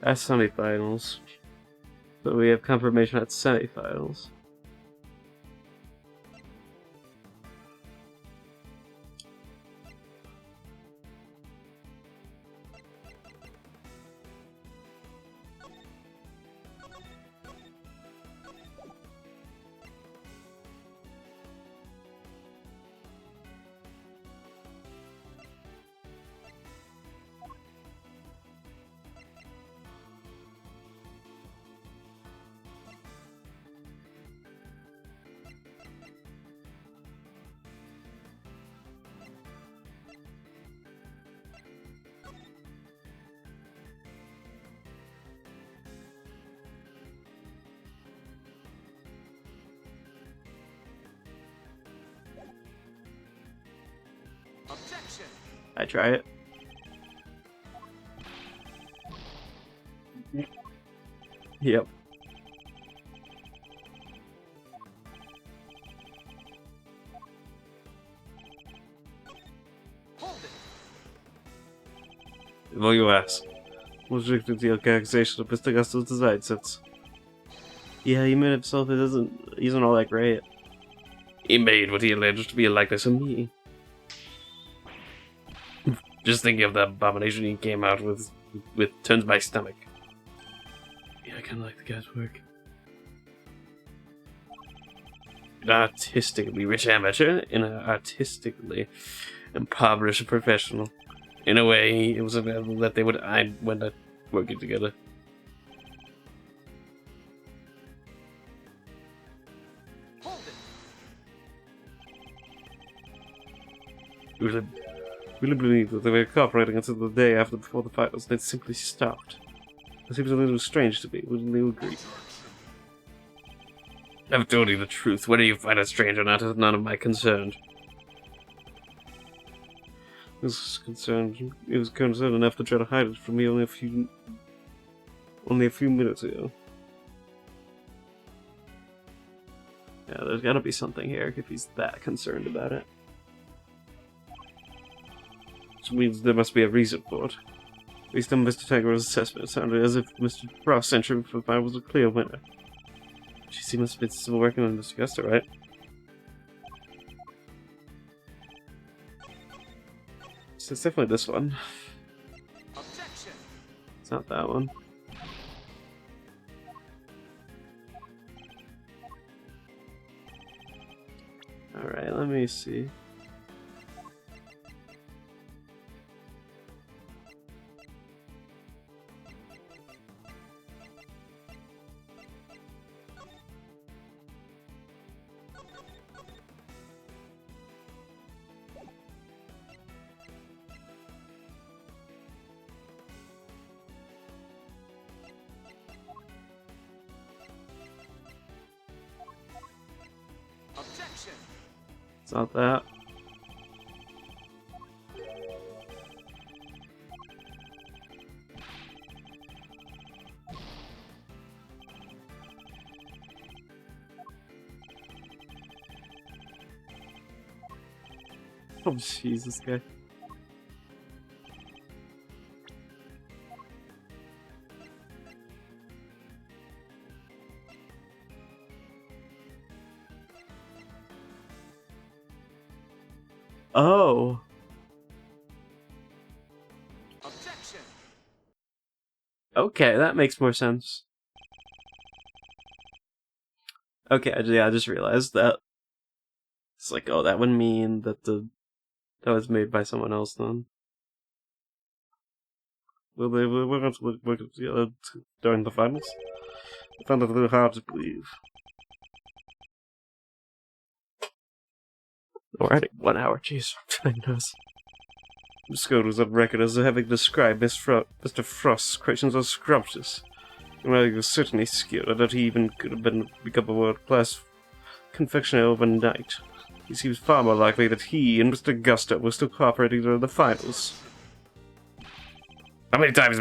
That's semifinals. So we have confirmation at semifinals.
Objection.
I try it. Yep.
Hold it.
Well, you ask. What's restricted to the accusation of Mr. Gusto's design sense? Yeah, he made himself, he isn't all that great. He made what he alleged to be a likeness of me. Just thinking of the abomination he came out with turns my stomach. Yeah, I kinda like the guy's work. An artistically rich amateur and an artistically impoverished professional. In a way, it was inevitable that they would end up working together.
Hold it.
It was really believe that they were cooperating until the day before the finals. They'd simply stopped. It seems a little strange to me. Wouldn't you agree? I've told you the truth. Whether you find it strange or not is none of my concern. It was concerned enough to try to hide it from me only a few minutes ago. Yeah, there's gotta be something here if he's that concerned about it. Which means there must be a reason for it. Based on Mr. Tangro's assessment, it sounded as if Mr. Frost's entry for the final was a clear winner. Jeez, he must have been still working on Mr. Guster, right? So it's definitely this one.
Objection.
It's not that one. Alright, let me see.
Objection.
It's not that. Oh, jeez, this guy. Oh.
Objection.
Okay, that makes more sense. Okay, yeah, I just realized that. It's like, oh, that would mean that that was made by someone else then. Well, we're going to work together during the finals. I found it a little hard to believe. Already 1 hour, jeez, I knows. Miss Scott was on record as having described Mr. Frost's creations as scrumptious. And while he was certainly skilled, that he even could have become a world-class confectioner overnight. He seems far more likely that he and Mr. Gusto were still cooperating during the finals. How many times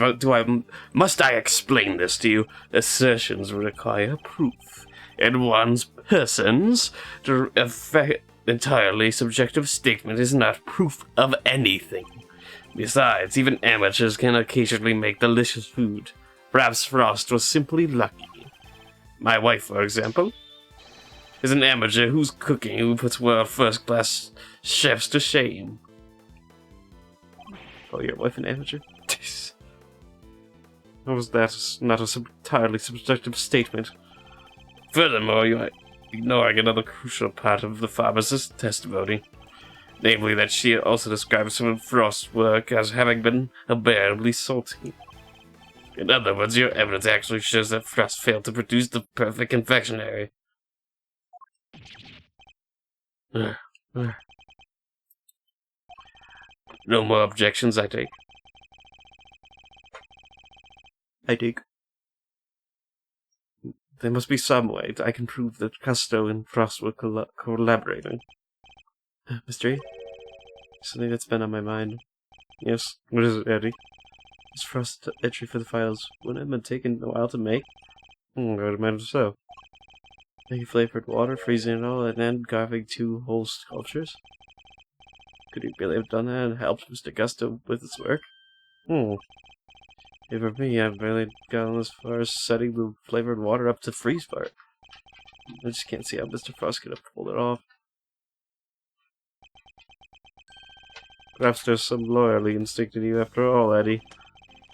must I explain this to you? Assertions require proof, and one's person's entirely subjective statement is not proof of anything. Besides, even amateurs can occasionally make delicious food. Perhaps Frost was simply lucky. My wife, for example, is an amateur whose cooking who puts world first-class chefs to shame. Oh, your wife an amateur? How was that not an entirely subjective statement? Furthermore, you are ignoring another crucial part of the pharmacist's testimony. Namely, that she also describes some of Frost's work as having been unbearably salty. In other words, your evidence actually shows that Frost failed to produce the perfect confectionery. No more objections, I take. There must be some way that I can prove that Gusto and Frost were collaborating. Mystery? Something that's been on my mind. Yes, what is it, Eddie? This Frost entry for the files wouldn't have been taken a while to make? I would imagine so. Making flavored water, freezing it all, and then carving 2 whole sculptures? Could he really have done that and helped Mr. Gusto with his work? If for me, I've barely gotten as far as setting the flavored water up to freeze part. I just can't see how Mr. Frost could have pulled it off. Perhaps there's some loyalty instinct in you after all, Eddie.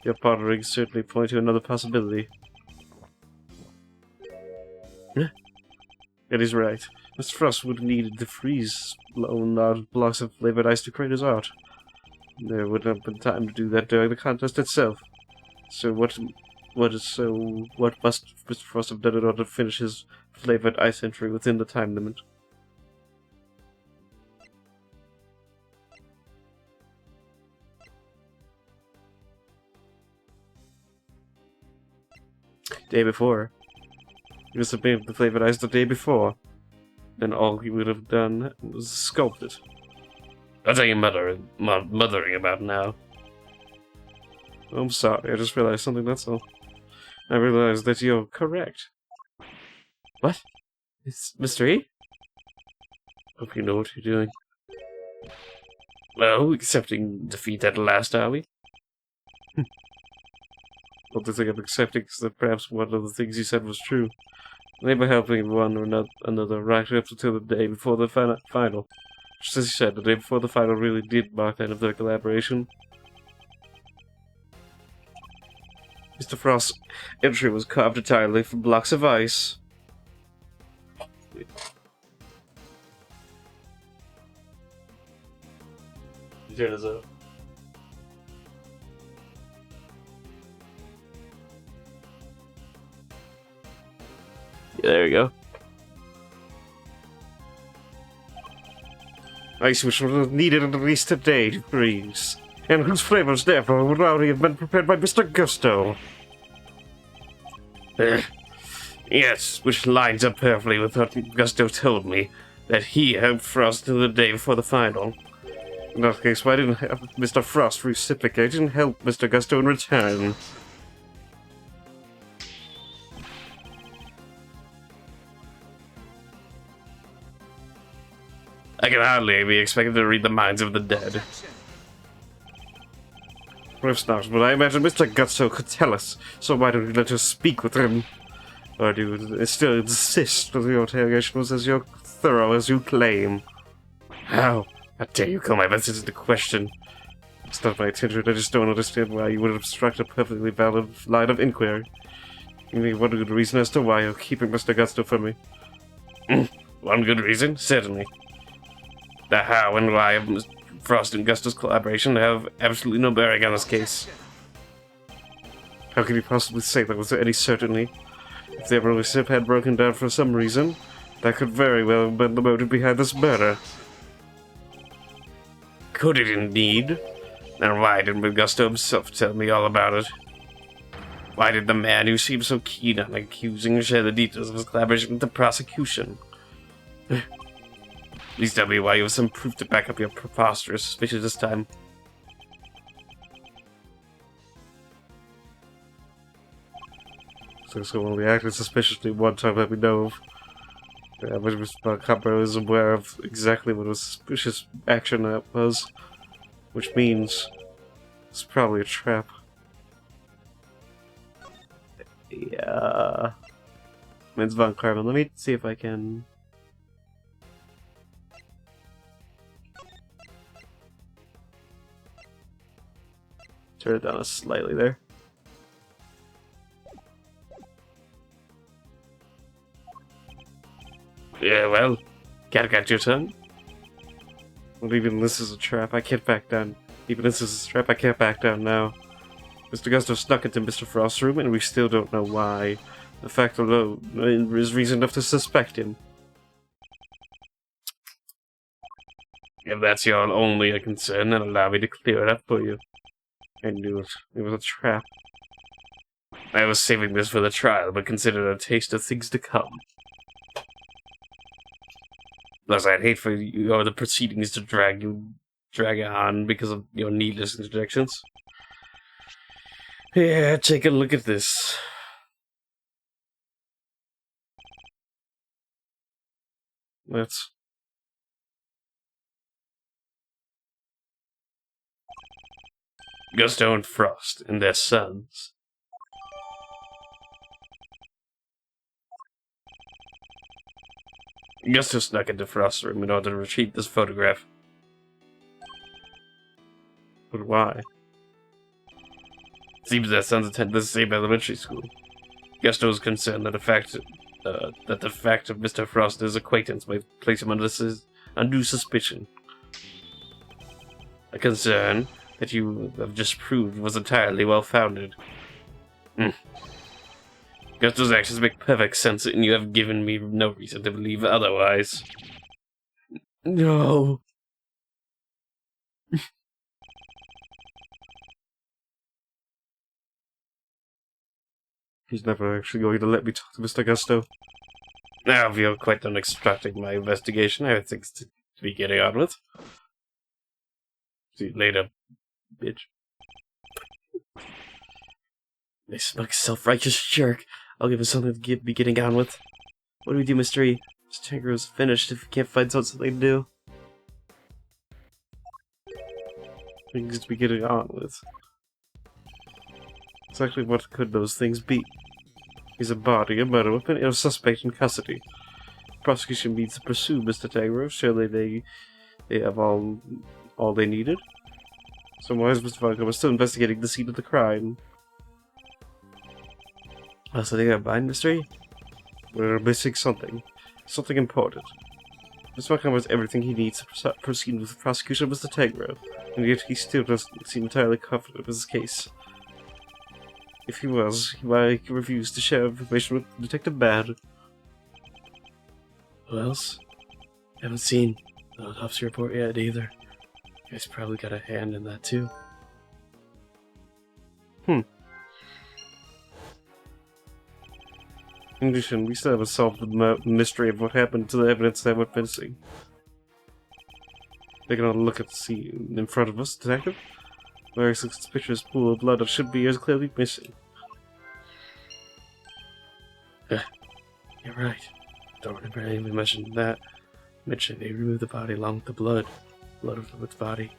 Your pondering certainly point to another possibility. Eddie's right. Mr. Frost would have needed to freeze large blocks of flavored ice to create his art. There wouldn't have been time to do that during the contest itself. So what must Mr. Frost have done in order to finish his flavored ice entry within the time limit? Day before. He must have made the flavored ice the day before. Then all he would have done was sculpt it. What are you mothering about now? I'm sorry, I just realized something, that's all. I realized that you're correct. What? It's mystery? Hope you know what you're doing. No, accepting defeat at last, are we? Well, the thing I'm accepting is that perhaps one of the things you said was true. They were helping one or another right up until the day before the final.
Just as you said, the day before the final really did mark the end of their collaboration. Mr. Frost's entry was carved entirely from blocks of ice. Turn this up. Yeah, there you go. Ice which was needed at least a day to freeze, and whose flavors therefore would already have been prepared by Mr. Gusto. Yes, which lines up perfectly with what Gusto told me, that he helped Frost the day before the final. In that case, why didn't Mr. Frost reciprocate and help Mr. Gusto in return? I can hardly be expected to read the minds of the dead. Perhaps not, but I imagine Mr. Gusto could tell us, so why don't we let us speak with him? Or do you still insist that your interrogation was as thorough as you claim? How dare you call my message into question? It's not my intention, I just don't understand why you would obstruct a perfectly valid line of inquiry. Give me one good reason as to why you're keeping Mr. Gusto from me. One good reason? Certainly. The how and why of Frost and Gusto's collaboration have absolutely no bearing on this case. How can you possibly say that with any certainty? If the relationship had broken down for some reason, that could very well have been the motive behind this murder. Could it indeed? Then why didn't Gusto himself tell me all about it? Why did the man who seemed so keen on accusing share the details of his collaboration with the prosecution? Please tell me why you have some proof to back up your preposterous suspicions this time. So when we acted suspiciously one time that we know of, Mr. Copper is aware of exactly what a suspicious action that was, which means it's probably a trap.
Yeah. It's Von Carmen. Let me see if I can... turn it down slightly there.
Yeah, well, can't catch your tongue.
Well, even this is a trap, I can't back down. Even this is a trap, I can't back down now. Mr. Gusto snuck into Mr. Frost's room, and we still don't know why. The fact alone is reason enough to suspect him.
If that's your only concern, then allow me to clear it up for you.
I knew it. It was a trap.
I was saving this for the trial, but consider it a taste of things to come. Plus, I'd hate for you or the proceedings to drag on because of your needless interjections. Yeah, take a look at this.
Let's...
Gusto and Frost and their sons. Gusto snuck into Frost's room in order to retrieve this photograph.
But why?
Seems their sons attend the same elementary school. Gusto is concerned that the fact of Mr. Frost's acquaintance might place him under undue suspicion. A concern that you have just proved was entirely well-founded. Gusto's actions make perfect sense, and you have given me no reason to believe otherwise.
No. He's never actually going to let me talk to Mr. Gusto.
Now, if you're quite done extracting my investigation, I have things to be getting on with. See you later, bitch.
This smug, self-righteous jerk. I'll give him something to be getting on with. What do we do, Mr. E? This tangro's finished if we can't find something to do. Things to be getting on with. Exactly what could those things be? He's a body, a murder weapon, and a suspect in custody. The prosecution needs to pursue Mr. Tangro. Surely they They have all they needed. So why is Mr. Von was still investigating the scene of the crime? Oh, so they got a bind mystery? We're missing something. Something important. Mr. Von has everything he needs to proceed with the prosecution of Mr. Tegro, and yet he still doesn't seem entirely confident with his case. If he was, why he refused to share information with Detective Bad? Who else? Haven't seen the autopsy report yet either. Guys probably got a hand in that too. In addition, we still haven't solved the mystery of what happened to the evidence that went missing. Taking a look at the scene in front of us, Detective. Very suspicious pool of blood that should be as clearly missing. You're right. Don't remember anyone mentioned that. Mentioned they removed the body along with the blood. Blood of its body.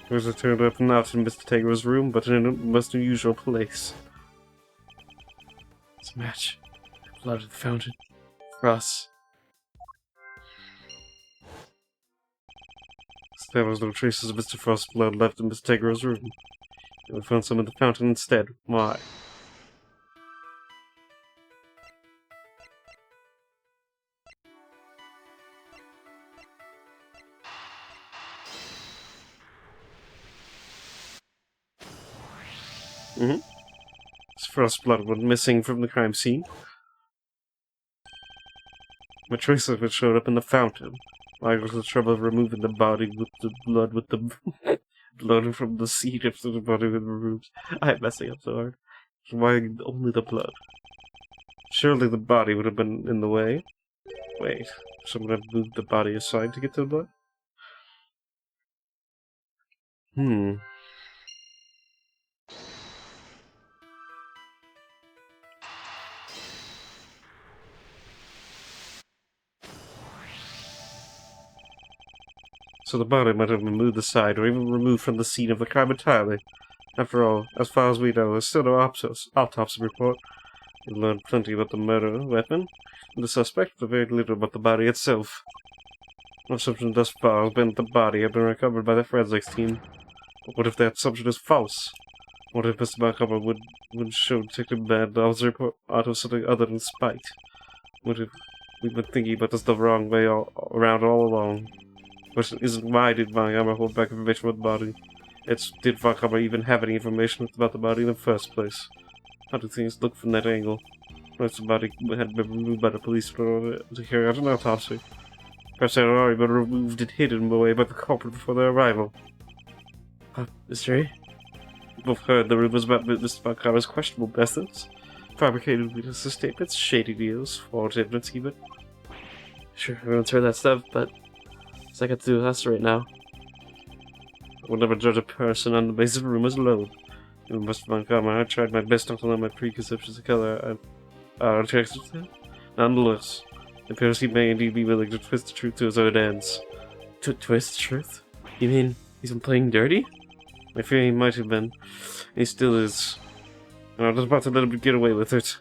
It was turned up not in Mr. Tegro's room, but in a most unusual place. It's a match. The blood of the fountain. For us. There was no traces of Mr. Frost's blood left in Mr. Tegro's room. We found some in the fountain instead. Why? Mr. Frost's blood was missing from the crime scene. A trace of it showed up in the fountain. Why was the trouble of removing the body with the blood blood from the seed after the body was removed? I'm messing up so hard. Why only the blood? Surely the body would have been in the way. Wait, someone had moved the body aside to get to the blood? So the body might have been moved aside or even removed from the scene of the crime entirely. After all, as far as we know, there's still no autopsy report. We've learned plenty about the murder weapon and the suspect, but very little about the body itself. Our assumption thus far has been that the body had been recovered by the forensics team. But what if that assumption is false? What if Mr. Montgomery would show Detective Bad the officer report out of something other than spite? What if we've been thinking about this the wrong way around all along? The question isn't why did Montgomery hold back information about the body. It's did Montgomery even have any information about the body in the first place? How do things look from that angle? Perhaps the body had been removed by the police in order to carry out an autopsy. Perhaps it had already been removed and hidden away by the culprit before their arrival. Mystery? We've heard the rumors about Mr. Montgomery's questionable methods, fabricated witness statements, shady deals, false evidence even. Sure, everyone's heard that stuff, but what's that got to do with us right now? I would never judge a person on the basis of rumors alone. Even Mr. Montgomery, I tried my best not to let my preconceptions of color attracted to him. Nonetheless, it appears he may indeed be willing to twist the truth to his own ends. To twist the truth? You mean he's been playing dirty? I fear he might have been. He still is. And I was about to let him get away with it.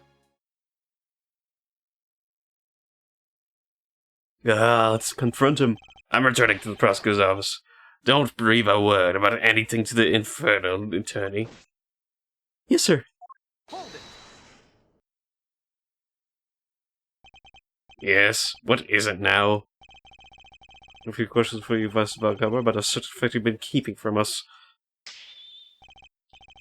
Let's confront him.
I'm returning to the prosecutor's office. Don't breathe a word about anything to the infernal attorney.
Yes, sir.
Hold it.
Yes? What is it now? A few questions for you, Mr. Montgomery, about a certificate you've been keeping from us.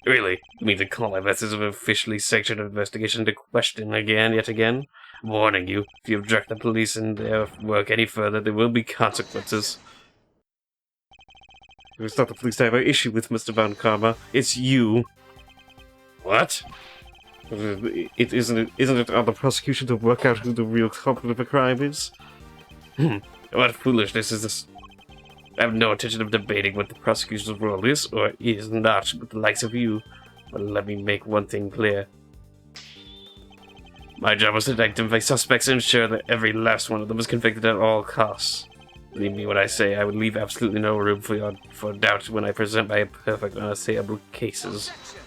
Really? You mean to call my methods of officially sanctioned investigation into question yet again? I'm warning you, if you object the police in their work any further, there will be consequences. It's not the police that have an issue with Mr. Montgomery, it's you. What? Isn't it on the prosecution to work out who the real culprit of a crime is? What foolishness is this? I have no intention of debating what the prosecution's role is or is not with the likes of you, but let me make one thing clear. My job is to identify suspects and ensure that every last one of them is convicted at all costs. Believe me when I say I would leave absolutely no room for doubt when I present my perfect, unassailable cases.
Objection.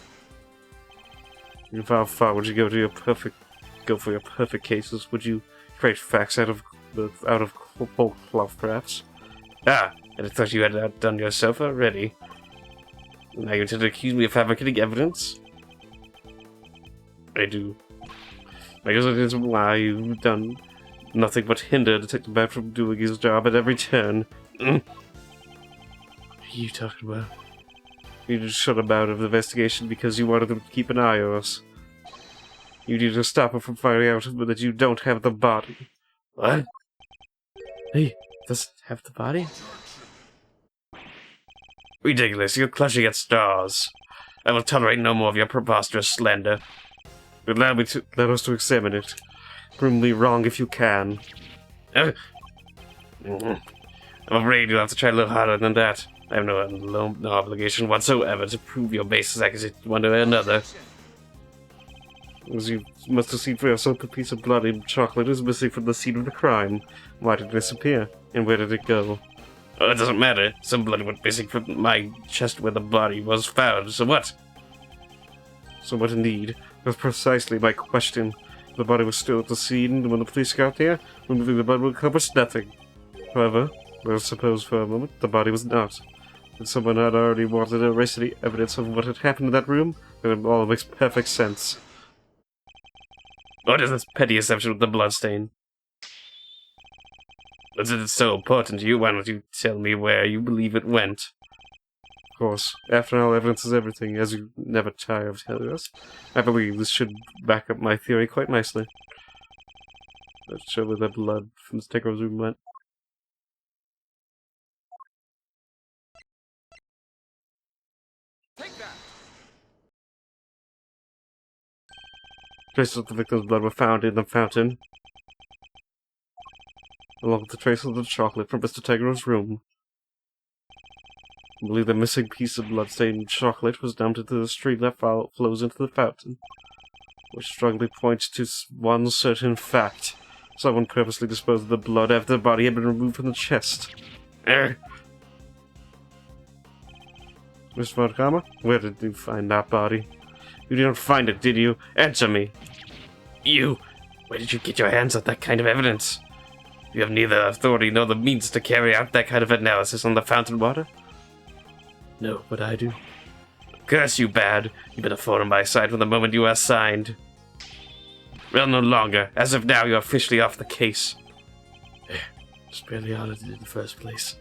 And how far would you go for your perfect cases? Would you create facts out of whole cloth, perhaps? I thought you had outdone yourself already. Now you intend to accuse me of fabricating evidence? I do. I guess that is why you've done nothing but hinder Detective Bat from doing his job at every turn. What are you talking about? You just shut him out of the investigation because you wanted him to keep an eye on us. You need to stop him from finding out that you don't have the body. What? Hey, doesn't have the body? Ridiculous, you're clutching at straws. I will tolerate no more of your preposterous slander. Allow us to examine it. Prove me wrong if you can. I'm afraid you'll have to try a little harder than that. I have no obligation whatsoever to prove your baseless accusation one way or another. As you must have seen for yourself, a piece of blood and chocolate is missing from the scene of the crime. Why did it disappear? And where did it go? Oh, it doesn't matter. Some blood went missing from my chest where the body was found. So what? So what indeed? That's precisely my question. The body was still at the scene when the police got there. Removing the blood would accomplish nothing. However, let's suppose for a moment the body was not. If someone had already wanted to erase any evidence of what had happened in that room, then it all makes perfect sense. What is this petty assumption with the bloodstain? Is it so important to you? Why don't you tell me where you believe it went? Of course, after all, evidence is everything, as you never tire of telling us. I believe this should back up my theory quite nicely. Let's show where the blood from the Stegros room went.
Take that.
Traces of the victim's blood were found in the fountain, along with the traces of the chocolate from Mr. Tegro's room. I believe the missing piece of blood-stained chocolate was dumped into the stream that flows into the fountain, which strongly points to one certain fact. Someone purposely disposed of the blood after the body had been removed from the chest. Mr. Montgomery, where did you find that body? You didn't find it, did you? Answer me! You! Where did you get your hands on that kind of evidence? You have neither authority nor the means to carry out that kind of analysis on the fountain water? No, but I do. Curse you, Bad. You've been a thorn on my side from the moment you were assigned. Well, no longer. As of now, you're officially off the case. Just barely honored it in the first place.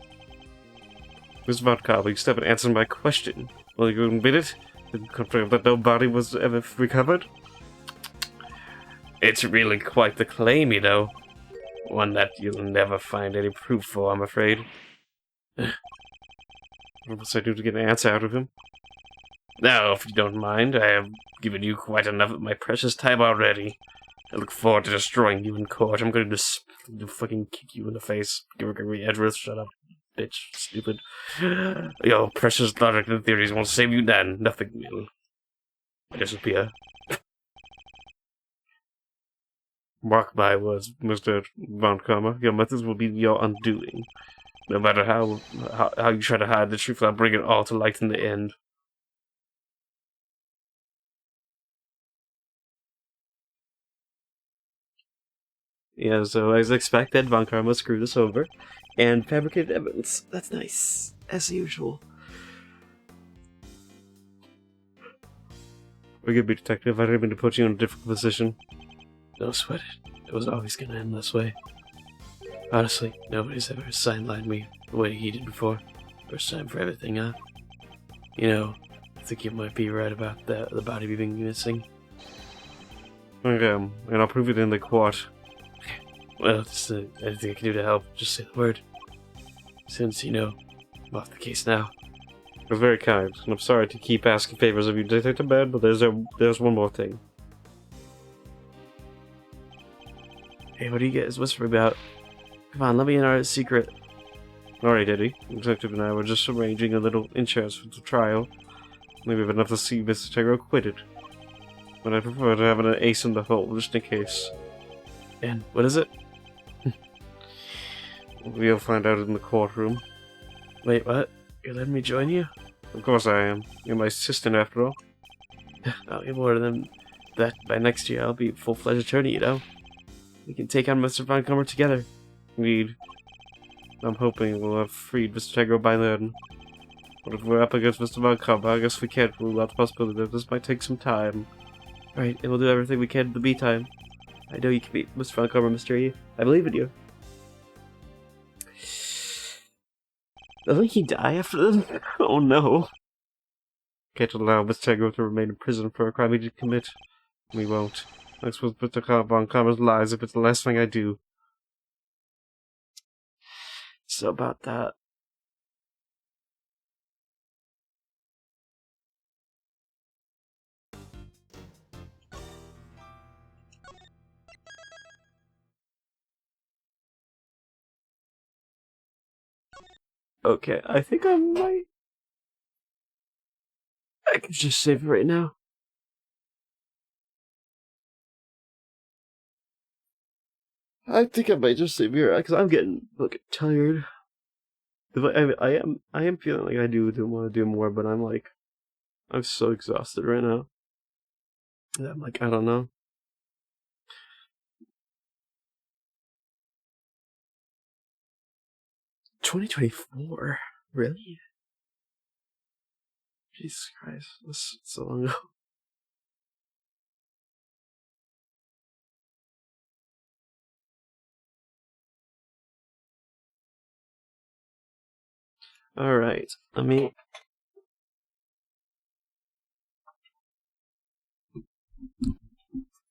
Mr. Montgomery, you still haven't answered my question. Will you admit it? Did you confirm that no body was ever recovered? It's really quite the claim, you know. One that you'll never find any proof for, I'm afraid. What must I do to get an answer out of him? Now, if you don't mind, I have given you quite enough of my precious time already. I look forward to destroying you in court. I'm going to fucking kick you in the face. Gregory Edgeworth, shut up, bitch, stupid. Your precious logic and theories won't save you then. Nothing will. Disappear. Mark my words, Mr. Montgomery. Your methods will be your undoing. No matter how you try to hide the truth, I'll bring it all to light in the end.
Yeah, so as expected, Von Karma screwed us over and fabricated evidence. That's nice, as usual.
Forgive me, Detective. I didn't mean to put you in a difficult position.
Don't sweat it. It was always gonna end this way. Honestly, nobody's ever sidelined me the way he did before. First time for everything, huh? You know, I think you might be right about the body being missing.
Okay, and I'll prove it in the court.
Well, just anything I can do to help, just say the word. Since, you know, I'm off the case now.
You're very kind, and I'm sorry to keep asking favors of you, Detective Bad, but there's one more thing.
Hey, what are you guys whispering about? Come on, let me in our secret.
Alright, Eddie. Detective and I were just arranging a little insurance for the trial. Maybe enough to see Mr. Tegro acquitted. But I prefer to have an ace in the hole, just in case.
And what is it?
We'll find out in the courtroom.
Wait, what? You're letting me join you?
Of course I am. You're my assistant, after all.
I'll be more than that. By next year, I'll be a full-fledged attorney, you know? We can take on Mr. Von Comer together.
Indeed. I'm hoping we'll have freed Mr. Tegro by then. But if we're up against Mr. Montcalm, I guess we can't rule out the possibility that this might take some time. Right, and we'll do everything we can in the meantime. I know you can beat Mr. Montcalm or Mr. E. I believe in you. Doesn't he die after this? Oh no. Can't allow Mr. Tegro to remain in prison for a crime he did commit. We won't. I suppose Mr. Montcalm's lies if it's the last thing I do. So about that. Okay, I think I might... I can just save it right now. I think I might just save it because I'm getting fucking tired. I am feeling like I do want to do more, but I'm so exhausted right now. And I'm like, I don't know. $2024? Really? Jesus Christ, that's so long ago. Alright, let me...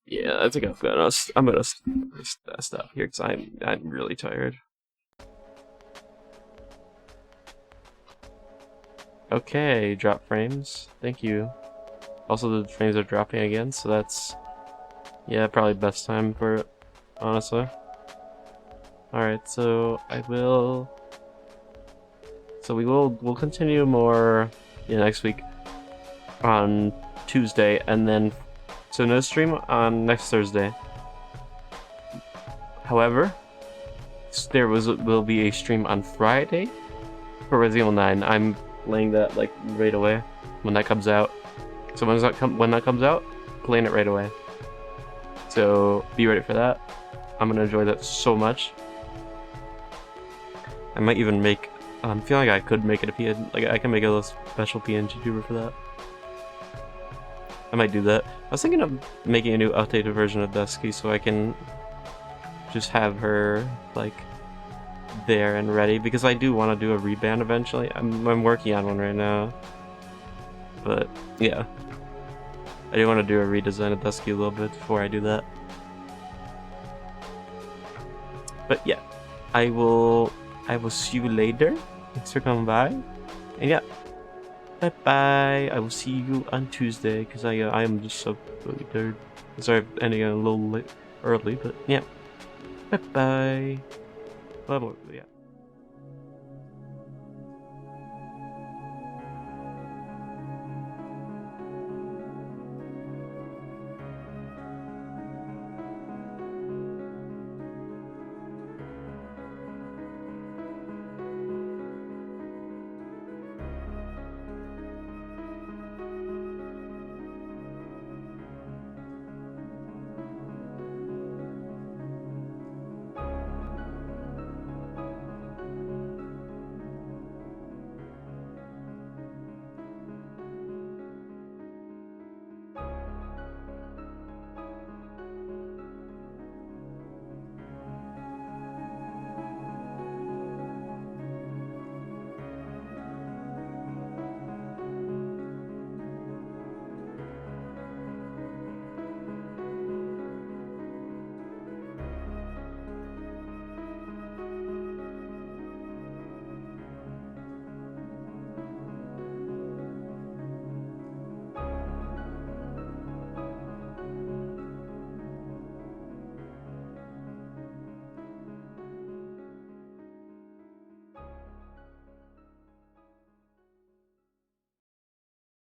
Yeah, I think I'm gonna stop here because I'm really tired. Okay, drop frames. Thank you. Also, the frames are dropping again, so that's... Yeah, probably best time for it, honestly. Alright, so we'll continue more next week on Tuesday, and then so no stream on next Thursday. However, there will be a stream on Friday for Resident Evil 9. I'm playing that like right away when that comes out. So when that comes out, playing it right away. So be ready for that. I'm gonna enjoy that so much. I might even make. I'm feeling like I could make it a PN. Like I can make a little special PNG tuber for that. I might do that. I was thinking of making a new updated version of Dusky so I can just have her like there and ready, because I do want to do a reband eventually. I'm working on one right now, but yeah, I do want to do a redesign of Dusky a little bit before I do that. But yeah, I will see you later. Thanks for coming by, and yeah, bye bye. I will see you on Tuesday because I am just so really tired. Sorry, I'm ending a little early, but yeah, bye bye. Well, yeah.